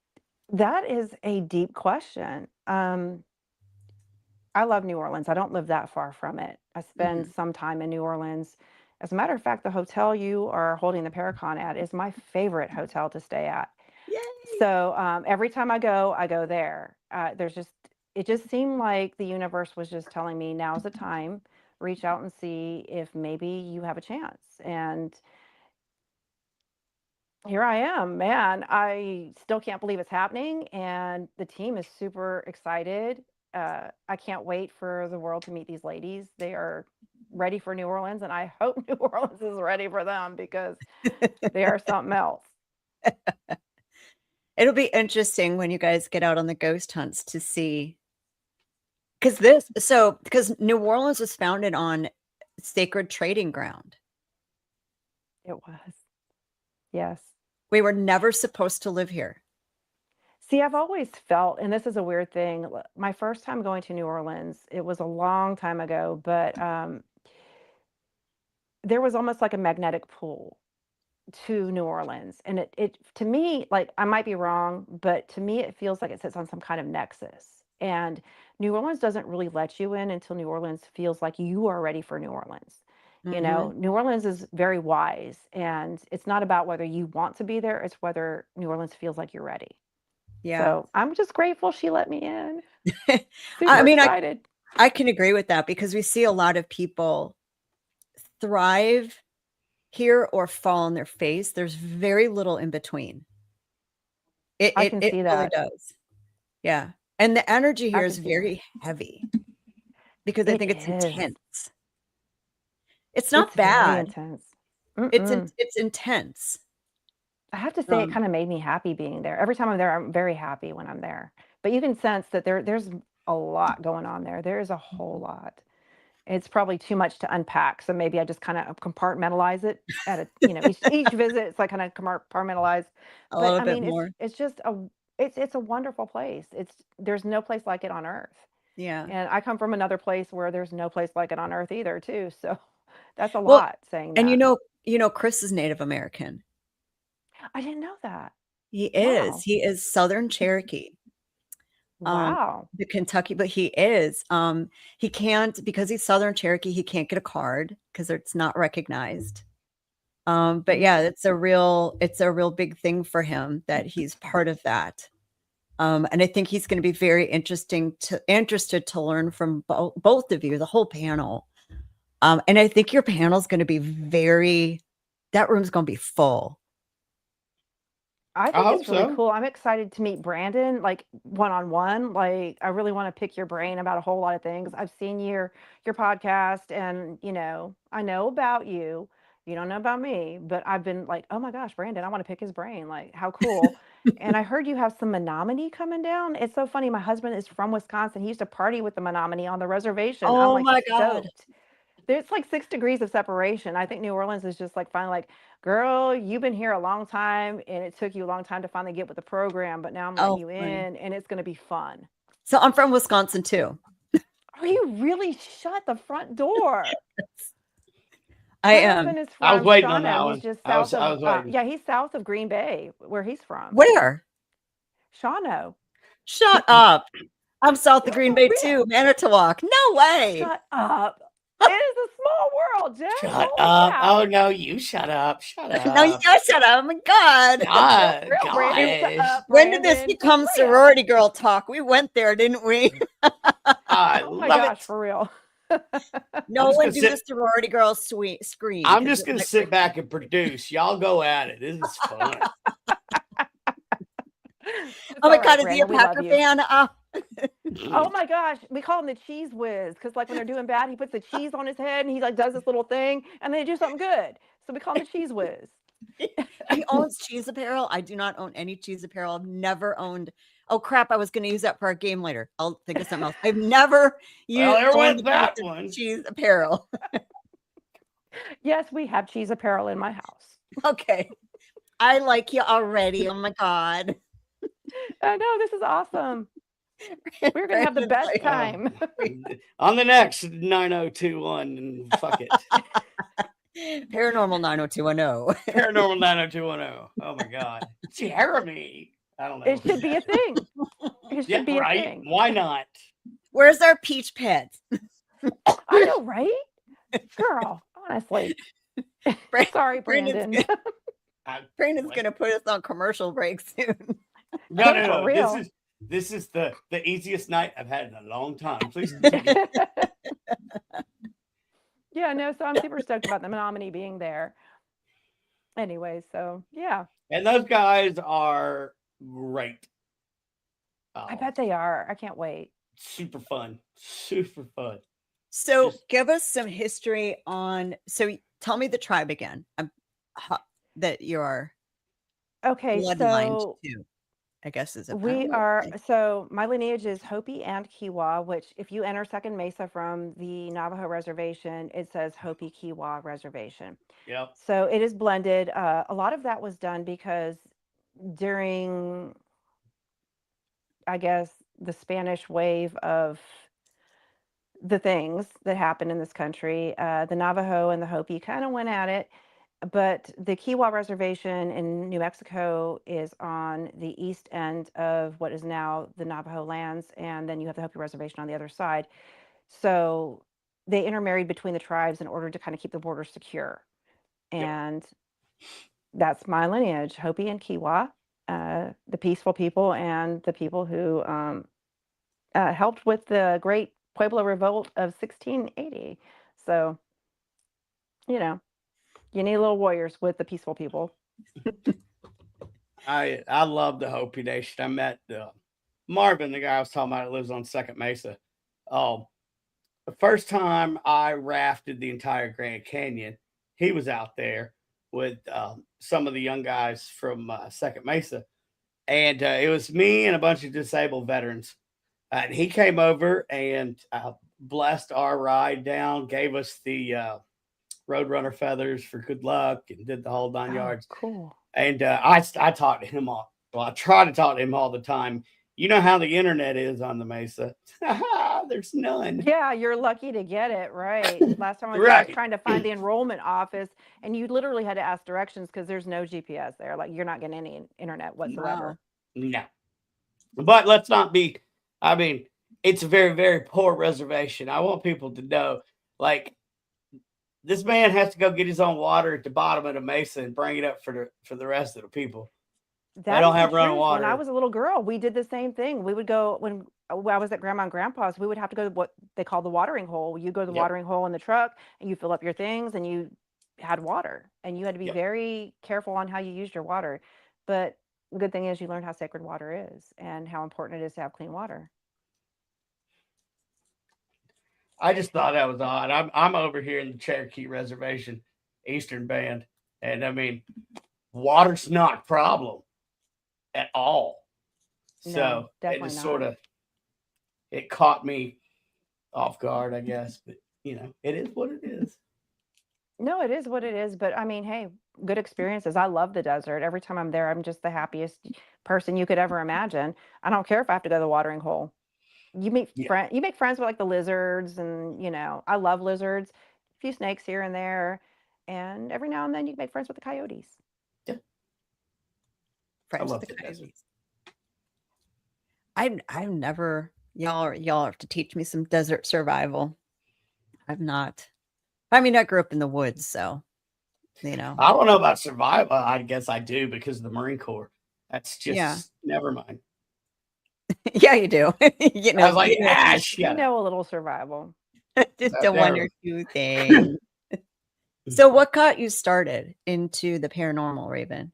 S1: that is a deep question. I love New Orleans. I don't live that far from it. I spend
S3: Mhm.
S1: some time in New Orleans. As a matter of fact, the hotel you are holding the Paracon at is my favorite hotel to stay at.
S3: Yay!
S1: So every time I go there. It just seemed like the universe was just telling me now's the time. Reach out and see if maybe you have a chance. And here I am, man. I still can't believe it's happening, and the team is super excited. I can't wait for the world to meet these ladies. They are ready for New Orleans, and I hope New Orleans is ready for them because they are something else.
S3: It'll be interesting when you guys get out on the ghost hunts to see because New Orleans was founded on sacred trading ground.
S1: It was. Yes.
S3: We were never supposed to live here.
S1: See, I've always felt, and this is a weird thing, my first time going to New Orleans, it was a long time ago, but there was almost like a magnetic pull to New Orleans. And it to me, like I might be wrong, but to me it feels like it sits on some kind of nexus. And New Orleans doesn't really let you in until New Orleans feels like you are ready for New Orleans. You
S3: Mhm.
S1: know, New Orleans is very wise, and it's not about whether you want to be there, it's whether New Orleans feels like you're ready.
S3: Yeah.
S1: So I'm just grateful she let me in.
S3: I
S1: Super
S3: mean,
S1: excited.
S3: I can agree with that because we see a lot of people thrive here or fall on their face. There's very little in between.
S1: I can
S3: It
S1: see
S3: really
S1: that.
S3: does. Yeah. And the energy
S1: I
S3: here
S1: can
S3: is
S1: see that.
S3: very heavy because I
S1: It
S3: think it's
S1: is.
S3: intense. It's not
S1: It's very
S3: bad.
S1: intense.
S3: It's intense.
S1: I have to say, it
S3: Um,
S1: kind of made me happy being there. Every time I'm there, I'm very happy when I'm there. But you can sense that there's a lot going on there. There's a whole lot. It's probably too much to unpack, so maybe I just kind of compartmentalize it at a, each visit. It's like kind of compartmentalize.
S3: a
S1: But
S3: little
S1: I
S3: bit
S1: mean,
S3: more.
S1: it's just it's a wonderful place. There's no place like it on earth.
S3: Yeah.
S1: And I come from another place where there's no place like it on earth either, too. So that's a
S3: Well,
S1: lot saying
S3: and
S1: that.
S3: Chris is Native American.
S1: I didn't know that.
S3: He is.
S1: Wow.
S3: He is Southern Cherokee.
S1: Wow.
S3: The Kentucky, but he is. He can't, because he's Southern Cherokee, he can't get a card because it's not recognized. But yeah,
S1: Mm.
S3: it's a real big thing for him that he's part of that. And I think he's going to be very interested to learn from both of you, the whole panel. And I think your panel is going to be that room's going to be full.
S1: I
S4: I
S1: think
S4: hope
S1: it's really
S4: so.
S1: cool. I'm excited to meet Brandon, like one-on-one. Like I really want to pick your brain about a whole lot of things. I've seen your podcast and, I know about you. You don't know about me, but I've been like, "Oh my gosh, Brandon, I want to pick his brain. Like how cool." And I heard you have some Menominee coming down. It's so funny. My husband is from Wisconsin. He used to party with the Menominee on the reservation. I'm
S3: Oh
S1: like
S3: my God.
S1: stoked. There's like 6 degrees of separation. I think New Orleans is just like finally like, "Girl, you've been here a long time and it took you a long time to finally get with the program, but now I'm letting
S3: Oh,
S1: you
S3: fun.
S1: in and it's going to be fun."
S3: So I'm from Wisconsin too.
S1: Oh, you really shut the front door.
S3: I
S1: My
S3: am.
S1: husband is
S4: I was
S1: from
S4: waiting on
S1: Shawano.
S4: that
S1: He's
S4: one.
S1: just
S4: I was
S1: south
S4: I
S1: of
S4: was waiting.
S1: yeah, he's south of Green Bay, where he's from.
S3: Where?
S1: Shawano.
S3: Shut up. I'm south of
S1: No,
S3: Green
S1: for
S3: Bay
S1: real.
S3: too, Manitowoc. No way.
S1: Shut up. It is a small world, Jen.
S4: Shut
S1: Holy
S4: up. Oh
S1: cow.
S4: no, you shut up. Shut
S3: No, you
S4: up.
S3: guys shut up. Oh my God.
S1: No, for real, Brandon. Shut
S4: Gosh.
S1: up,
S3: When did this
S1: Brandon. For
S3: become
S1: real.
S3: sorority girl talk? We went there, didn't we?
S4: I
S1: Oh my
S4: love
S1: gosh,
S4: it.
S1: for real.
S3: No
S4: just
S3: one
S4: gonna
S3: do the
S4: sit
S3: sorority girl scream
S4: I'm
S3: because
S4: just
S3: it
S4: gonna
S3: might
S4: sit
S3: break
S4: back
S3: me.
S4: and produce. Y'all go at it. This is fun.
S1: It's
S3: Oh my
S1: all right,
S3: God, is he a
S1: Brandon. We love
S3: Packer
S1: you.
S3: fan?
S1: Oh my gosh, we call him the cheese whiz because like when they're doing bad, he puts the cheese on his head and he like does this little thing and they do something good. So we call him the cheese whiz.
S3: He owns cheese apparel. I do not own any cheese apparel. I've never owned. Oh crap! I was going to use that for our game later. I'll think of something else. I've never
S4: Well, there
S3: owned a
S4: went
S3: piece
S4: that
S3: of
S4: one.
S3: cheese apparel.
S1: Yes, we have cheese apparel in my house.
S3: Okay, I like you already. Oh my God,
S1: I know this is awesome. We're gonna have the
S3: Brandon's
S1: best
S3: like,
S1: time.
S4: On the next 9021, and fuck it.
S3: Paranormal 90210.
S4: Paranormal 90210. Oh my God. Jeremy. I don't know.
S1: It should be a thing. It
S4: Yeah,
S1: should be a
S4: right.
S1: thing.
S4: Why not?
S3: Where's our peach pets?
S1: I know, right? Girl, honestly. Sorry,
S3: Brandon's
S1: Brandon.
S3: Brandon's gonna put us on commercial break soon.
S4: No.
S1: For real.
S4: This is the easiest night I've had in a long time. Please continue.
S1: Yeah, no, so I'm super stoked about the Menominee being there. Anyway, so yeah,
S4: And those guys are great.
S1: I bet they are. I can't wait.
S4: Super fun. Super fun.
S3: So
S4: Just-
S3: give us some history on. So tell me the tribe again. That you are
S1: Okay,
S3: bloodlined
S1: so
S3: to. I guess is a
S1: we
S3: better way to
S1: are,
S3: say.
S1: so my lineage is Hopi and Kiowa, which if you enter Second Mesa from the Navajo reservation, it says Hopi Kiowa Reservation.
S4: Yep.
S1: So it is blended. A lot of that was done because during, I guess, the Spanish wave of the things that happened in this country, the Navajo and the Hopi kind of went at it. But the Kiowa Reservation in New Mexico is on the east end of what is now the Navajo lands, and then you have the Hopi Reservation on the other side. So they intermarried between the tribes in order to kind of keep the border secure.
S4: Yep.
S1: And that's my lineage, Hopi and Kiowa, the peaceful people and the people who helped with the Great Pueblo Revolt of 1680. So, you need little warriors with the peaceful people.
S4: I love the Hopi Nation. I met Marvin, the guy I was talking about, that lives on Second Mesa. Um, the first time I rafted the entire Grand Canyon, he was out there with some of the young guys from Second Mesa, and it was me and a bunch of disabled veterans. And he came over and blessed our ride down, gave us the Roadrunner feathers for good luck, and did the whole 9 yards.
S1: Cool.
S4: And I talk to him all. Well, I try to talk to him all the time. You know how the internet is on the Mesa. There's none.
S1: Yeah, you're lucky to get it, right? Last time I was
S4: Right.
S1: trying to find the enrollment office, and you literally had to ask directions because there's no GPS there. Like, you're not getting any internet whatsoever.
S4: No. But let's not be. I mean, it's a very, very poor reservation. I want people to know, like, this man has to go get his own water at the bottom of the mesa and bring it up for the rest of the people.
S1: That
S4: don't
S1: is
S4: have
S1: the
S4: running
S1: truth. When I
S4: water.
S1: was a little girl, we did the same thing. We would go when I was at Grandma and Grandpa's. We would have to go to what they call the watering hole. You go to the
S4: Yep.
S1: watering hole in the truck, and you fill up your things, and you had water, and you had to be
S4: Yep.
S1: very careful on how you used your water. But the good thing is, you learned how sacred water is and how important it is to have clean water.
S4: I just thought that was odd. I'm over here in the Cherokee Reservation, Eastern Band, and I mean, water's not a problem at all.
S1: No,
S4: So it
S1: definitely
S4: just
S1: not.
S4: sort of it caught me off guard, I guess. But it is what it is.
S1: No, it is what it is. But I mean, hey, good experiences. I love the desert. Every time I'm there, I'm just the happiest person you could ever imagine. I don't care if I have to go to the watering hole. You make
S4: Yeah.
S1: you make friends with like the lizards, and I love lizards. A few snakes here and there, and every now and then you make friends with the coyotes.
S4: Yeah. I
S3: Friends
S4: love
S3: with the
S4: the desert.
S3: coyotes. I've never y'all have to teach me some desert survival. I've not. I mean, I grew up in the woods, so
S4: I don't know about survival. I guess I do because of the Marine Corps. That's just
S3: Yeah.
S4: never mind.
S3: Yeah, you do.
S4: I was like,
S1: You know a little survival.
S3: just
S4: There
S3: a one
S4: we
S3: or two things. So, what got you started into the paranormal, Raven?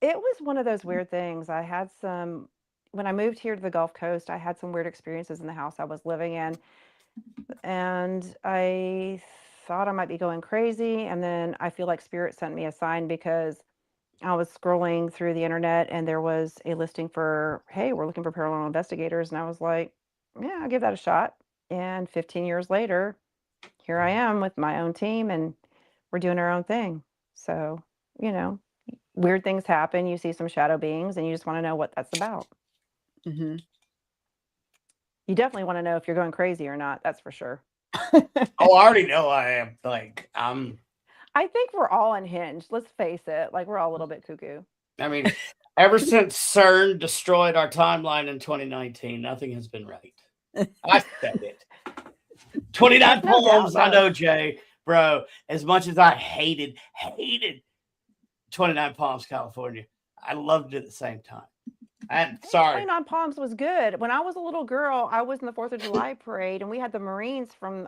S1: It was one of those weird things. I had some when I moved here to the Gulf Coast, I had some weird experiences in the house I was living in, and I thought I might be going crazy, and then I feel like spirit sent me a sign because I was scrolling through the internet and there was a listing for, hey, we're looking for paranormal investigators. And I was like, yeah, I'll give that a shot. And 15 years later, here I am with my own team and we're doing our own thing. So, you know, weird things happen. You see some shadow beings and you just want to know what that's about.
S3: Mm-hmm.
S1: You definitely want to know if you're going crazy or not. That's for sure.
S4: Oh, I already know I am. Like,
S1: I think we're all unhinged. Let's face it. Like, we're all a little bit cuckoo.
S4: I mean, ever since CERN destroyed our timeline in 2019, nothing has been right. I said it. 29
S1: There's no doubt,
S4: poems. I
S1: though.
S4: know, Jay, bro. As much as I hated 29 Palms, California, I loved it at the same time. I'm sorry.
S1: 29 Palms was good. When I was a little girl, I was in the 4th of July parade, and we had the Marines from.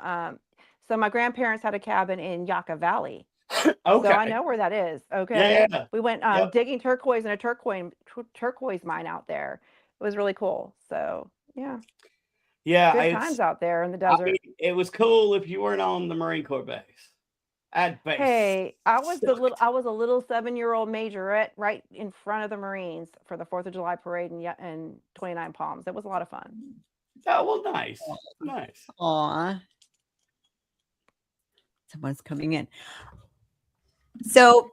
S1: So my grandparents had a cabin in Yucca Valley.
S4: Okay.
S1: So I know where that is. Okay.
S4: Yeah.
S1: We went
S4: Yep.
S1: digging turquoise in a turquoise mine out there. It was really cool. So yeah,
S4: Yeah.
S1: good times out there in the desert.
S4: I mean, it was cool if you weren't on the Marine Corps base. At base.
S1: Hey, I was a
S4: sucked.
S1: little 7-year-old majorette right in front of the Marines for the 4th of July parade in 29 Palms. It was a lot of fun.
S4: Oh, well, nice. Nice.
S3: Aw. Someone's coming in. So,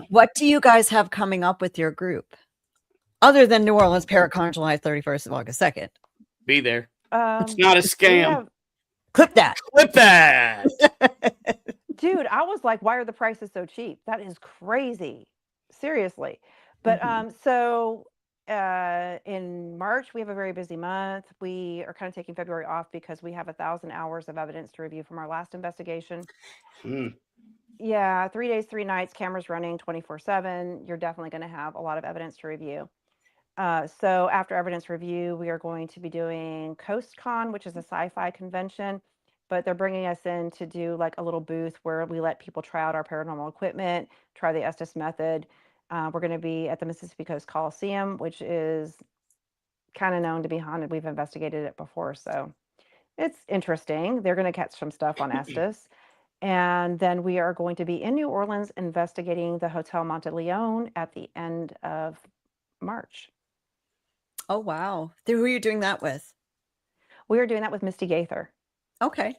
S3: what do you guys have coming up with your group? Other than New Orleans Paracon July 31st of August 2nd.
S4: Be there. It's not a
S1: We
S4: scam.
S1: have,
S3: Clip that.
S4: Clip that.
S1: dude, I was like, why are the prices so cheap? That is crazy. Seriously. But so in March, we have a very busy month. We are kind of taking February off because we have 1,000 hours of evidence to review from our last investigation. Yeah, 3 days, 3 nights, cameras running 24/7. You're definitely going to have a lot of evidence to review. So after evidence review, we are going to be doing CoastCon, which is a sci-fi convention, but they're bringing us in to do like a little booth where we let people try out our paranormal equipment, try the Estes method. We're going to be at the Mississippi Coast Coliseum, which is kind of known to be haunted. We've investigated it before, so it's interesting. They're going to catch some stuff on Estes. And then we are going to be in New Orleans investigating the Hotel Monteleone at the end of March.
S3: Oh, wow. Who are you doing that with?
S1: We are doing that with Misty Gaither.
S3: Okay.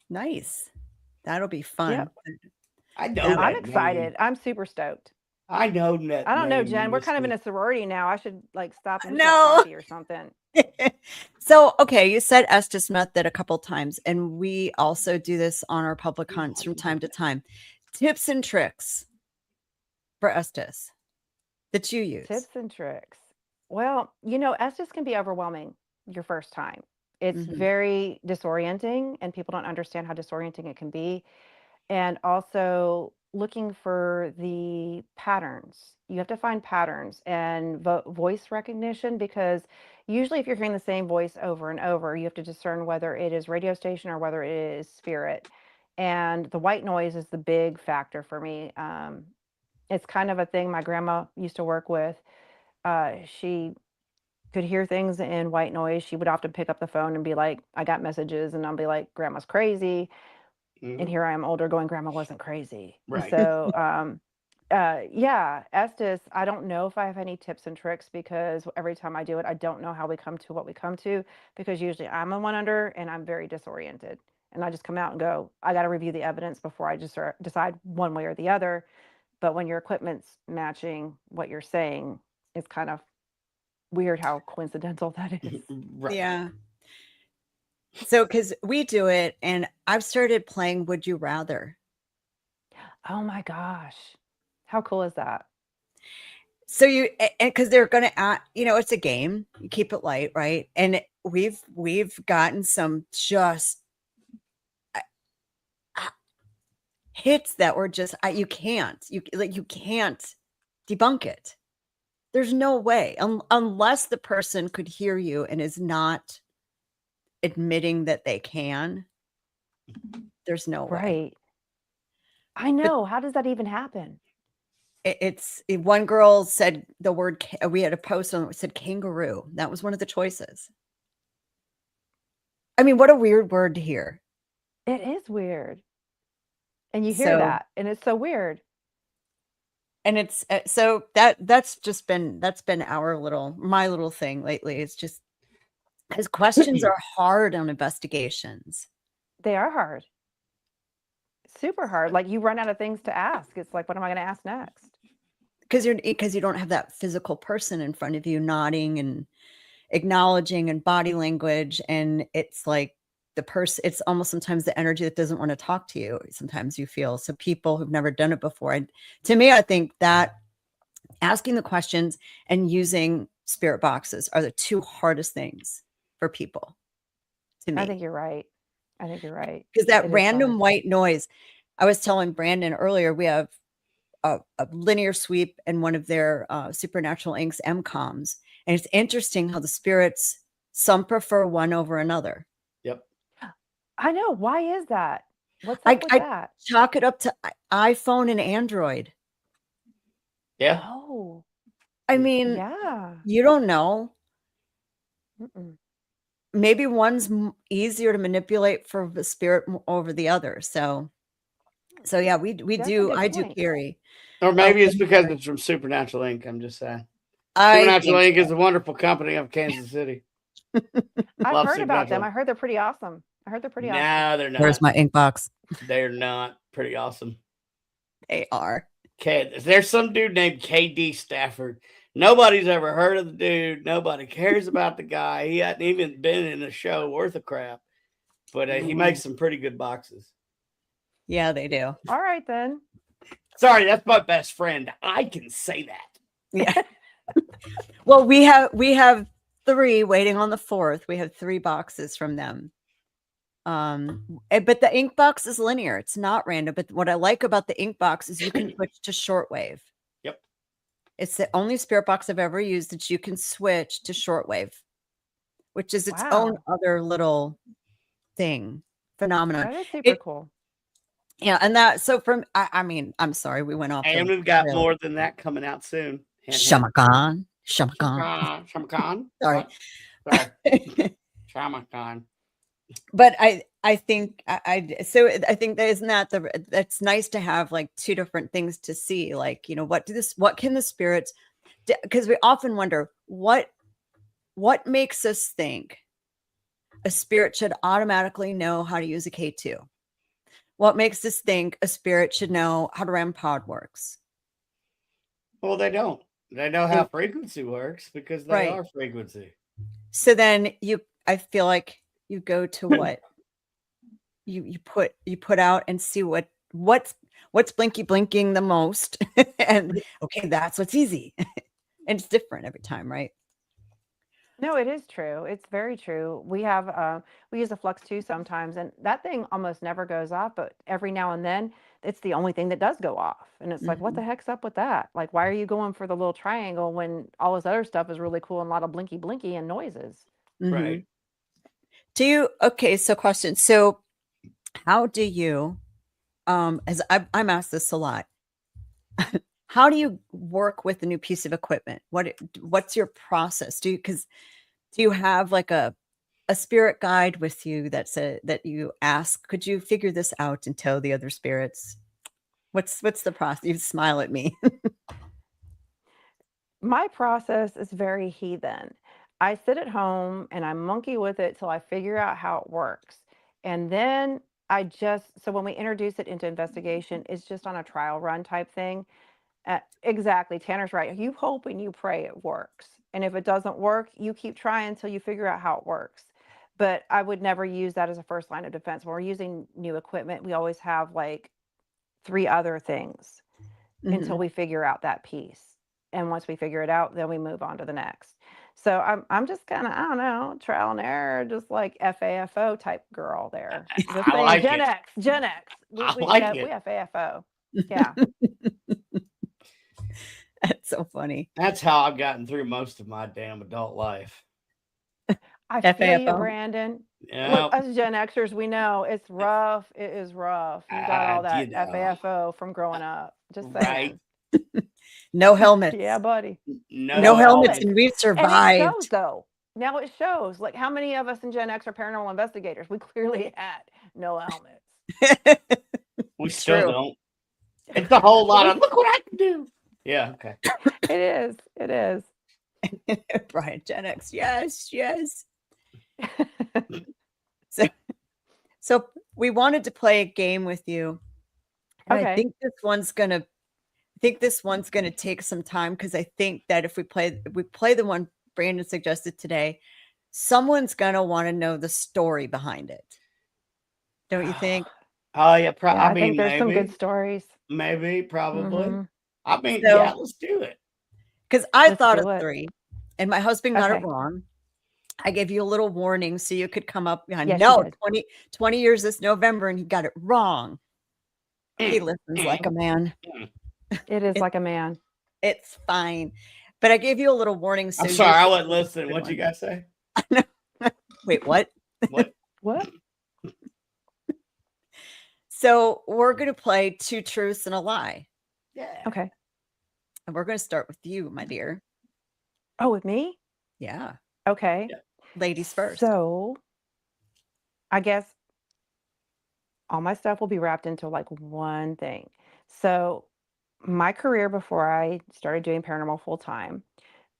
S3: Nice. That'll be fun.
S1: Yep.
S4: I know
S3: Yeah,
S1: I'm
S4: that
S1: excited.
S4: name.
S1: I'm super stoked.
S4: I know that.
S1: I don't know,
S4: name,
S1: Jen. We're kind of in
S4: Misty.
S1: a sorority now. I should like stop and get
S3: No.
S1: coffee or something.
S3: So, okay, you said Estes method a couple times, and we also do this on our public hunts from time to time. Tips and tricks for Estes that you use.
S1: Tips and tricks. Well, Estes can be overwhelming your first time. It's
S3: Mhm.
S1: very disorienting, and people don't understand how disorienting it can be. And also looking for the patterns. You have to find patterns and voice recognition, because usually if you're hearing the same voice over and over, you have to discern whether it is radio station or whether it is spirit. And the white noise is the big factor for me. It's kind of a thing my grandma used to work with. She could hear things in white noise. She would often pick up the phone and be like, I got messages. And I'll be like, Grandma's crazy. And
S4: Mhm.
S1: here I am older going, Grandma wasn't crazy.
S4: Right.
S1: So, yeah, Estes, I don't know if I have any tips and tricks, because every time I do it, I don't know how we come to what we come to, because usually I'm a one under and I'm very disoriented. And I just come out and go, I got to review the evidence before I just decide one way or the other. But when your equipment's matching what you're saying, it's kind of weird how coincidental that is.
S4: Right.
S3: Yeah. So, because we do it, and I've started playing Would You Rather.
S1: Oh my gosh. How cool is that?
S3: So because they're going to, it's a game. You keep it light, right? And we've gotten some just hits that were just you can't debunk it. There's no way unless the person could hear you and is not admitting that they can. There's no way.
S1: Right. I know. How does that even happen?
S3: One girl said the word, we had a post on it that said kangaroo. That was one of the choices. I mean, what a weird word to hear.
S1: It is weird. And you hear
S3: So-
S1: that, and it's so weird.
S3: And it's so that's been my little thing lately. It's just because questions are hard on investigations.
S1: They are hard. Super hard. Like you run out of things to ask. It's like, what am I going to ask next?
S3: Because you don't have that physical person in front of you nodding and acknowledging and body language, and it's like the person, it's almost sometimes the energy that doesn't want to talk to you. Sometimes you feel, so people who've never done it before, and to me, I think that asking the questions and using spirit boxes are the two hardest things for people, to me.
S1: I think you're right.
S3: Because that
S1: It is
S3: random
S1: hard.
S3: white noise, I was telling Brandon earlier, we have a linear sweep and one of their Supernatural Inks MCOMs. And it's interesting how the spirits, some prefer one over another.
S4: Yep.
S1: I know. Why is that? What's up with that?
S3: Chalk it up to iPhone and Android.
S4: Yeah.
S1: Oh,
S3: I mean,
S1: yeah.
S3: you don't know.
S1: Mm-mm.
S3: Maybe one's easier to manipulate for the spirit over the other. So yeah, we
S1: That's a
S3: do.
S1: good
S3: I do
S1: point.
S3: carry.
S4: Or maybe it's because it's from Supernatural Inc. I'm just saying. Supernatural Inc. is a wonderful company of Kansas City.
S1: I've
S4: Love
S1: heard about them.
S4: Supernatural.
S1: I heard they're pretty awesome.
S4: No, they're not.
S3: Where's my ink box?
S4: They're not pretty awesome.
S3: They are.
S4: Okay, there's some dude named KD Stafford. Nobody's ever heard of the dude. Nobody cares about the guy. He hadn't even been in a show worth of crap. But he makes some pretty good boxes.
S3: Yeah, they do.
S1: All right, then.
S4: Sorry, that's my best friend. I can say that.
S3: Yeah. Well, we have 3 waiting on the 4th. We have 3 boxes from them. But the ink box is linear. It's not random. But what I like about the ink box is you can switch to shortwave.
S4: Yep.
S3: It's the only spirit box I've ever used that you can switch to shortwave, which is its own other little phenomenon.
S1: That is super cool.
S3: Yeah, and that, so I mean, I'm sorry, we went off.
S4: And we've got more than that coming out soon.
S3: Shamakan. Shamakan.
S4: Shamakan.
S3: Sorry.
S4: Sorry. Shamakan.
S3: But I think I think that isn't that that's nice to have like two different things to see, like, you know, what can the spirits, because we often wonder what makes us think a spirit should automatically know how to use a K2. What makes us think a spirit should know how to RAM pod works?
S4: Well, they don't. They know how frequency works because they are frequency.
S3: So then I feel like you go to what you put out and see what's blinking the most, and okay, that's what's easy. And it's different every time, right?
S1: No, it is true. It's very true. We use a Flux 2 sometimes, and that thing almost never goes off, but every now and then it's the only thing that does go off. And it's like, what the heck's up with that? Like, why are you going for the little triangle when all this other stuff is really cool and a lot of blinky blinky and noises?
S4: Right.
S3: Okay, so question. So how do you, as I'm asked this a lot, how do you work with a new piece of equipment? What's your process? Do you have like a spirit guide with you that you ask, could you figure this out and tell the other spirits? What's the process? You smile at me.
S1: My process is very heathen. I sit at home and I monkey with it till I figure out how it works. And then so when we introduce it into investigation, it's just on a trial run type thing. Exactly. Tanner's right. You hope and you pray it works. And if it doesn't work, you keep trying until you figure out how it works. But I would never use that as a first line of defense. When we're using new equipment, we always have like 3 other things until we figure out that piece. And once we figure it out, then we move on to the next. So I'm just kind of, I don't know, trial and error, just like FAFO type girl there. Just saying,
S4: like
S1: Gen
S4: it.
S1: X, Gen X. We have FAFO. Yeah.
S3: That's so funny.
S4: That's how I've gotten through most of my damn adult life.
S1: I feel you,
S3: FAFO.
S1: Brandon.
S4: Yeah.
S1: Look, us Gen Xers, we know it's rough. It is rough. You got all that FAFO from growing up. Just saying.
S4: Right.
S3: No helmets.
S1: Yeah, buddy.
S3: No helmets, and we survived.
S1: And it shows, though. Now it shows. Like, how many of us in Gen X are paranormal investigators? We clearly had no helmets.
S4: We still don't. It's a whole lot of, look what I can do. Yeah, okay.
S1: It is. It is.
S3: Brian, Gen X. Yes. So we wanted to play a game with you. And
S1: Okay.
S3: I think this one's gonna take some time, because I think that if we play the one Brandon suggested today, someone's gonna want to know the story behind it. Don't you think?
S4: Oh yeah,
S1: I think there's some good stories.
S4: Maybe, probably. I mean,
S3: So-
S4: yeah, let's do it.
S3: Because I
S1: Let's
S3: thought
S1: do
S3: of
S1: it.
S3: 3, and my husband got it
S1: Okay.
S3: wrong. I gave you a little warning so you could come up behind.
S1: Yes,
S3: No,
S1: you did.
S3: 20 years this November, and he got it wrong. He listens like a man.
S1: It is like a man.
S3: It's fine. But I gave you a little warning. So
S4: I'm sorry, I
S3: you-
S4: wasn't listening. What'd you guys say?
S3: Wait, what?
S1: What?
S3: So we're going to play 2 truths and a lie.
S4: Yeah.
S1: Okay.
S3: And we're going to start with you, my dear.
S1: Oh, with me?
S3: Yeah.
S1: Okay.
S4: Yeah.
S3: Ladies first.
S1: So I guess all my stuff will be wrapped into like one thing. So my career before I started doing paranormal full time,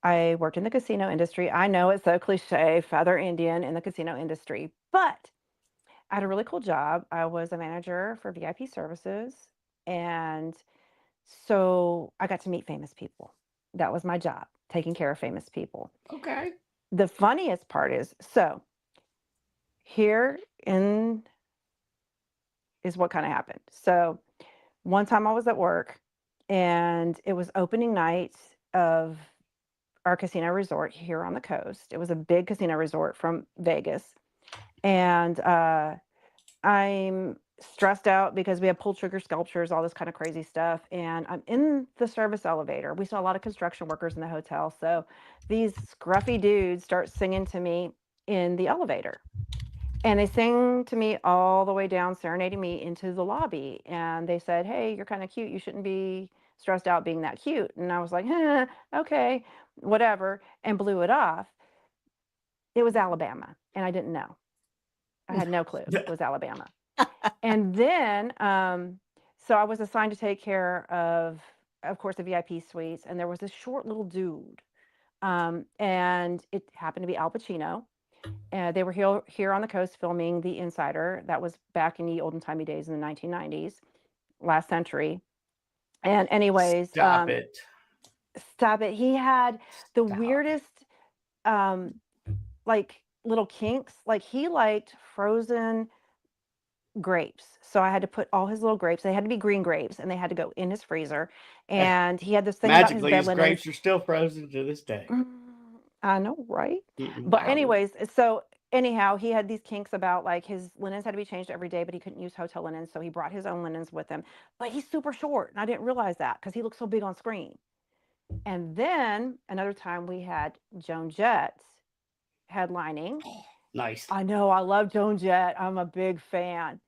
S1: I worked in the casino industry. I know it's so cliche, feather Indian in the casino industry, but I had a really cool job. I was a manager for VIP services. And so I got to meet famous people. That was my job, taking care of famous people.
S4: Okay.
S1: The funniest part is, so here in is what kind of happened. So one time I was at work and it was opening night of our casino resort here on the coast. It was a big casino resort from Vegas. And I'm stressed out because we have pulled trigger sculptures, all this kind of crazy stuff. And I'm in the service elevator. We saw a lot of construction workers in the hotel. So these scruffy dudes start singing to me in the elevator. And they sing to me all the way down, serenading me into the lobby. And they said, hey, you're kind of cute. You shouldn't be stressed out being that cute. And I was like, okay, whatever, and blew it off. It was Alabama, and I didn't know. I had no clue it was Alabama. And then, so I was assigned to take care of course, the VIP suites, and there was this short little dude, and it happened to be Al Pacino. They were here on the coast filming The Insider. That was back in the olden timey days in the 1990s, last century. And anyways,
S4: Stop it.
S1: stop it. He had the
S4: Stop.
S1: weirdest, like little kinks. Like he liked frozen grapes. So I had to put all his little grapes. They had to be green grapes, and they had to go in his freezer. And he had this thing about his
S4: Magically,
S1: bed
S4: his
S1: linens.
S4: grapes are still frozen to this day.
S1: I know, right?
S4: Mm-mm.
S1: But
S4: Wow.
S1: anyways, so anyhow, he had these kinks about like his linens had to be changed every day, but he couldn't use hotel linens, so he brought his own linens with him. But he's super short, and I didn't realize that because he looked so big on screen. And then another time we had Joan Jett headlining.
S4: Nice.
S1: I know, I love Joan Jett. I'm a big fan.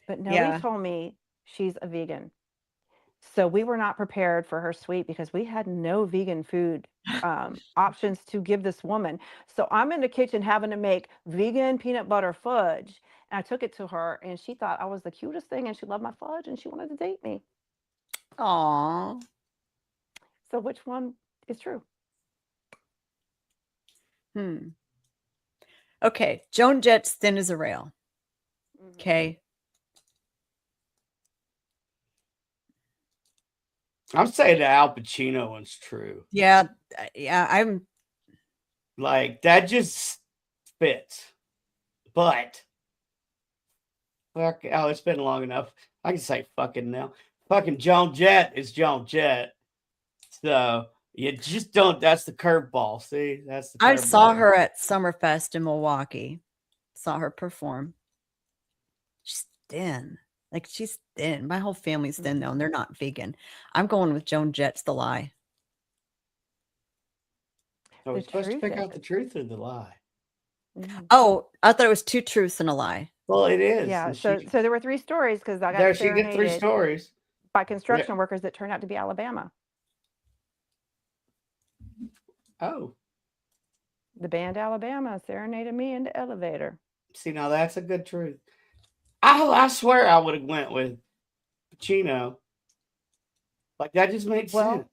S1: But nobody
S3: Yeah.
S1: told me she's a vegan. So we were not prepared for her suite because we had no vegan food options to give this woman. So I'm in the kitchen having to make vegan peanut butter fudge. And I took it to her, and she thought I was the cutest thing, and she loved my fudge, and she wanted to date me.
S3: Aw.
S1: So which one is true?
S3: Okay. Joan Jett's thin as a rail. Okay.
S4: I'm saying the Al Pacino one's true.
S3: Yeah. I'm
S4: Like that just fits. But fuck, oh, it's been long enough. I can say fucking now. Fucking Joan Jett is Joan Jett. So you just don't. That's the curveball. See, that's the.
S3: I saw
S4: curveball.
S3: her at Summerfest in Milwaukee. Saw her perform. She's thin. Like she's thin. My whole family's thin though, and they're not vegan. I'm going with Joan Jett's The Lie.
S4: Are we
S1: The
S4: supposed to
S1: truth
S4: pick
S1: is-
S4: out the truth or the lie?
S3: Oh, I thought it was two truths and a lie.
S4: Well, it is.
S1: Yeah.
S4: and
S1: So
S4: she-
S1: there were three stories because I got
S4: there she get three
S1: serenaded
S4: stories.
S1: by construction workers that turned out to be Alabama.
S4: Oh,
S1: The band Alabama serenaded me in the elevator.
S4: see, now that's a good truth. I swear I would have went with Pacino. Like that just makes
S1: Well,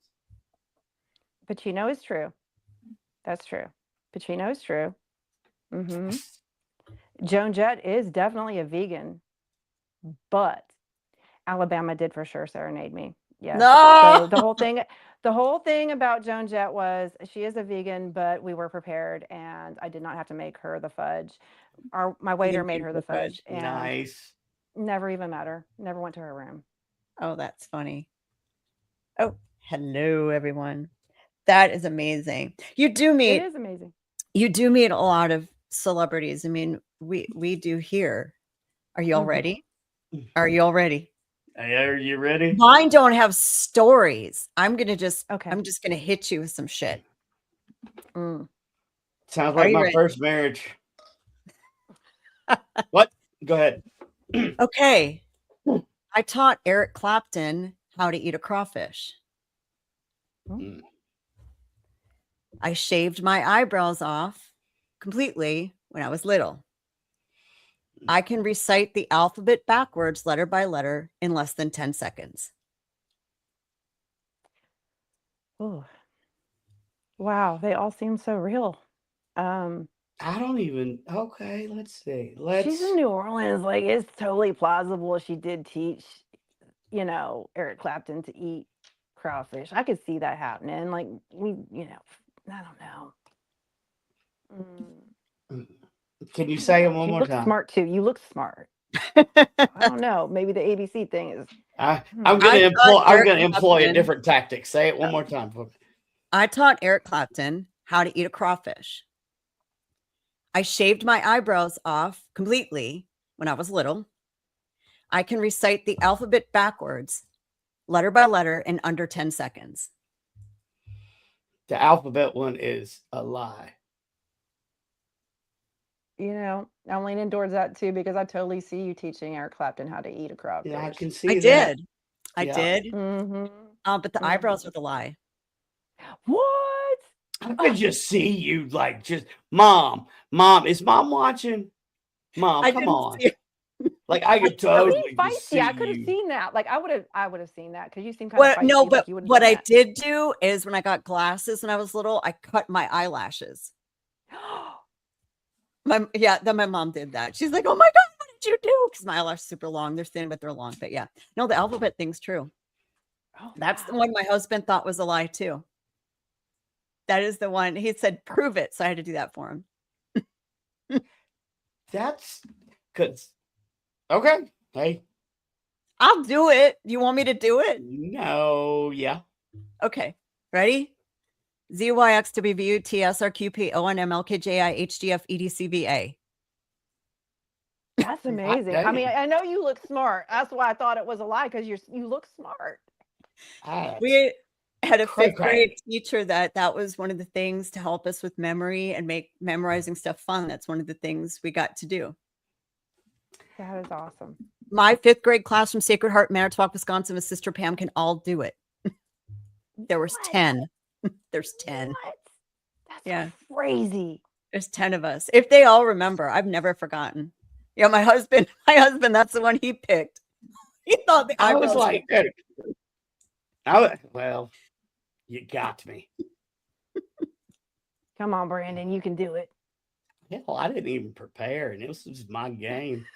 S4: sense.
S1: Pacino is true. That's true. Pacino is true. hmm Joan Jett is definitely a vegan, but Alabama did for sure serenade me. Yes.
S3: No!
S1: So the whole thing about Joan Jett was she is a vegan, but we were prepared, and I did not have to make her the fudge. My waiter made her the fudge, and
S4: Nice.
S1: never even met her. Never went to her room.
S3: Oh, that's funny. Oh, hello everyone. That is amazing. You do
S1: It
S3: meet
S1: is amazing.
S3: a lot of celebrities. I mean, we do here. Are you all ready? Are you all ready?
S4: Hey, are you ready?
S3: Mine don't have stories. I'm just
S1: Okay.
S3: gonna hit you with some shit.
S1: Mm.
S4: Sounds
S3: Are
S4: like
S3: you
S4: my
S3: ready?
S4: first marriage. What? Go ahead.
S3: Okay. I taught Eric Clapton how to eat a crawfish.
S4: Mm.
S3: I shaved my eyebrows off completely when I was little. I can recite the alphabet backwards, letter by letter, in less than 10 seconds.
S1: Oh, wow. They all seem so real.
S4: I don't even. Okay, let's see.
S1: She's in New Orleans. Like, it's totally plausible she did teach, Eric Clapton to eat crawfish. I could see that happening. Like, I don't know.
S4: Can you say them one
S1: You
S4: more
S1: look
S4: time?
S1: smart too. You look smart. I don't know. Maybe the ABC thing is.
S4: I'm
S3: I
S4: gonna
S3: thought Eric
S4: employ a
S3: Clapton-
S4: different tactic. Say it one more time for me.
S3: I taught Eric Clapton how to eat a crawfish. I shaved my eyebrows off completely when I was little. I can recite the alphabet backwards, letter by letter, in under 10 seconds.
S4: The alphabet one is a lie.
S1: I'm leaning towards that too because I totally see you teaching Eric Clapton how to eat a crawfish.
S4: Yeah, I can see
S3: I
S4: that.
S3: did. I
S4: Yeah.
S3: did.
S1: hmm
S3: But the eyebrows are the lie.
S1: What?
S4: I could just see you like just mom, is mom watching? Mom,
S3: I
S4: come
S3: didn't
S4: on.
S3: see it.
S4: Like I could
S1: You're being
S4: totally just see
S1: feisty. I could have
S4: you.
S1: seen that. Like I would have seen that because you seem kind
S3: Well,
S1: of feisty.
S3: no,
S1: like
S3: but
S1: you would have
S3: what
S1: done
S3: I
S1: that.
S3: did do is when I got glasses when I was little, I cut my eyelashes. Then my mom did that. She's like, "Oh my god, what did you do?" Because my eyelashes are super long. They're thin, but they're long. But yeah, no, the alphabet thing's true.
S1: Oh,
S3: That's the
S1: wow.
S3: one my husband thought was a lie too. That is the one he said, "Prove it." So I had to do that for him.
S4: That's because okay. Hey,
S3: I'll do it. You want me to do it?
S4: no, yeah.
S3: Okay, ready? ZYXWVU TSRQP ONMLKJI HDF EDCVA.
S1: That's amazing. I mean,
S4: damn.
S1: I know you look smart. That's why I thought it was a lie because you look smart.
S3: We had a
S4: Cray
S3: fifth grade
S4: cray.
S3: teacher that was one of the things to help us with memory and make memorizing stuff fun. That's one of the things we got to do.
S1: That is awesome.
S3: My fifth grade class from Sacred Heart, Manitowoc, Wisconsin, with Sister Pam can all do it. There was
S1: What?
S3: 10. There's 10.
S1: What? That's
S3: Yeah.
S1: crazy.
S3: There's 10 of us. If they all remember, I've never forgotten. Yeah, my husband, that's the one he picked. He thought the
S4: I was
S3: eyebrows
S4: like, well, you got me.
S1: Come on, Brandon, you can do it.
S4: Hell, I didn't even prepare, and this was my game.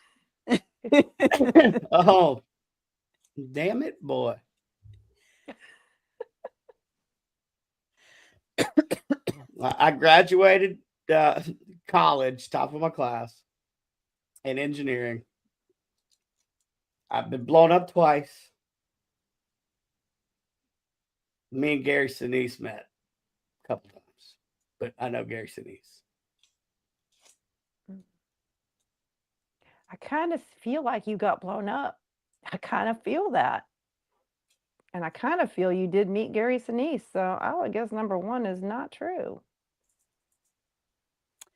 S4: Oh, damn it, boy. I graduated college, top of my class, in engineering. I've been blown up twice. Me and Gary Sinise met a couple times, but I know Gary Sinise.
S1: I kind of feel like you got blown up. I kind of feel that. And I kind of feel you did meet Gary Sinise. So I would guess number one is not true.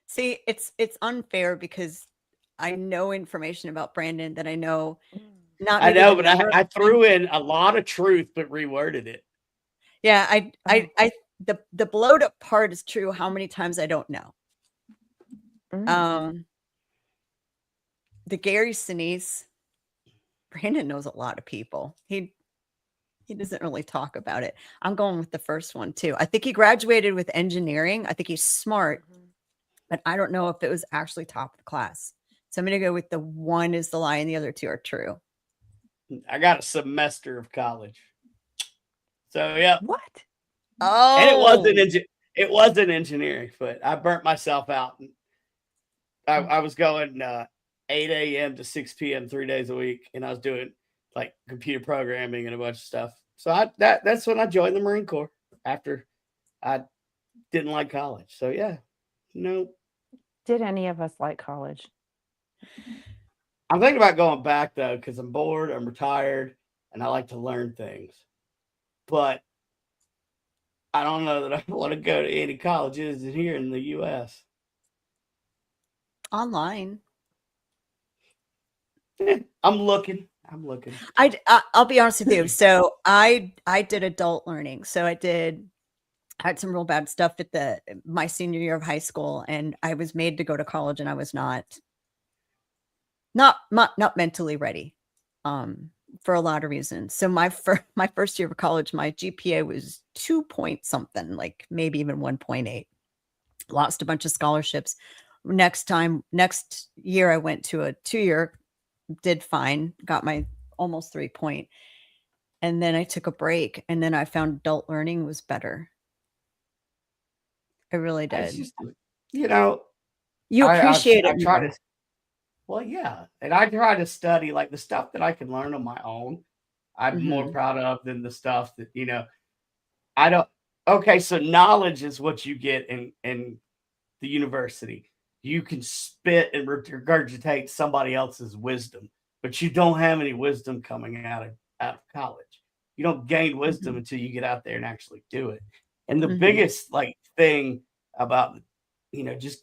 S3: See, it's unfair because I know information about Brandon that I know. Not
S4: I
S3: maybe
S4: know,
S3: the
S4: but
S3: number
S4: I
S3: of
S4: threw in a lot of truth, but reworded it.
S3: Yeah, the blowed up part is true. How many times I don't know. The Gary Sinise, Brandon knows a lot of people. He doesn't really talk about it. I'm going with the first one too. I think he graduated with engineering. I think he's smart, but I don't know if it was actually top of the class. So I'm going to go with the one is the lie and the other two are true.
S4: I got a semester of college. So yeah.
S1: What?
S3: Oh,
S4: And it wasn't engineering, but I burnt myself out. I was going 8 a.m. to 6 p.m. 3 days a week, and I was doing like computer programming and a bunch of stuff. So that's when I joined the Marine Corps after I didn't like college. So yeah, no.
S1: Did any of us like college?
S4: I'm thinking about going back though because I'm bored, I'm retired, and I like to learn things. But I don't know that I want to go to any colleges here in the U.S.
S3: Online.
S4: I'm looking.
S3: I'll be honest with you. So I did adult learning. So I had some real bad stuff at my senior year of high school, and I was made to go to college, and I was not mentally ready for a lot of reasons. So my first year of college, my GPA was 2 point something, like maybe even 1.8. Lost a bunch of scholarships. Next year I went to a 2-year, did fine, got my almost 3 point. And then I took a break, and then I found adult learning was better. I really did.
S4: Just, you
S3: appreciate it.
S4: I try to. Well, yeah, and I try to study like the stuff that I can learn on my own. I'm more proud of than the stuff that I don't. Okay, so knowledge is what you get in the university. You can spit and regurgitate somebody else's wisdom, but you don't have any wisdom coming out of college. You don't gain wisdom until you get out there and actually do it. And the biggest thing about just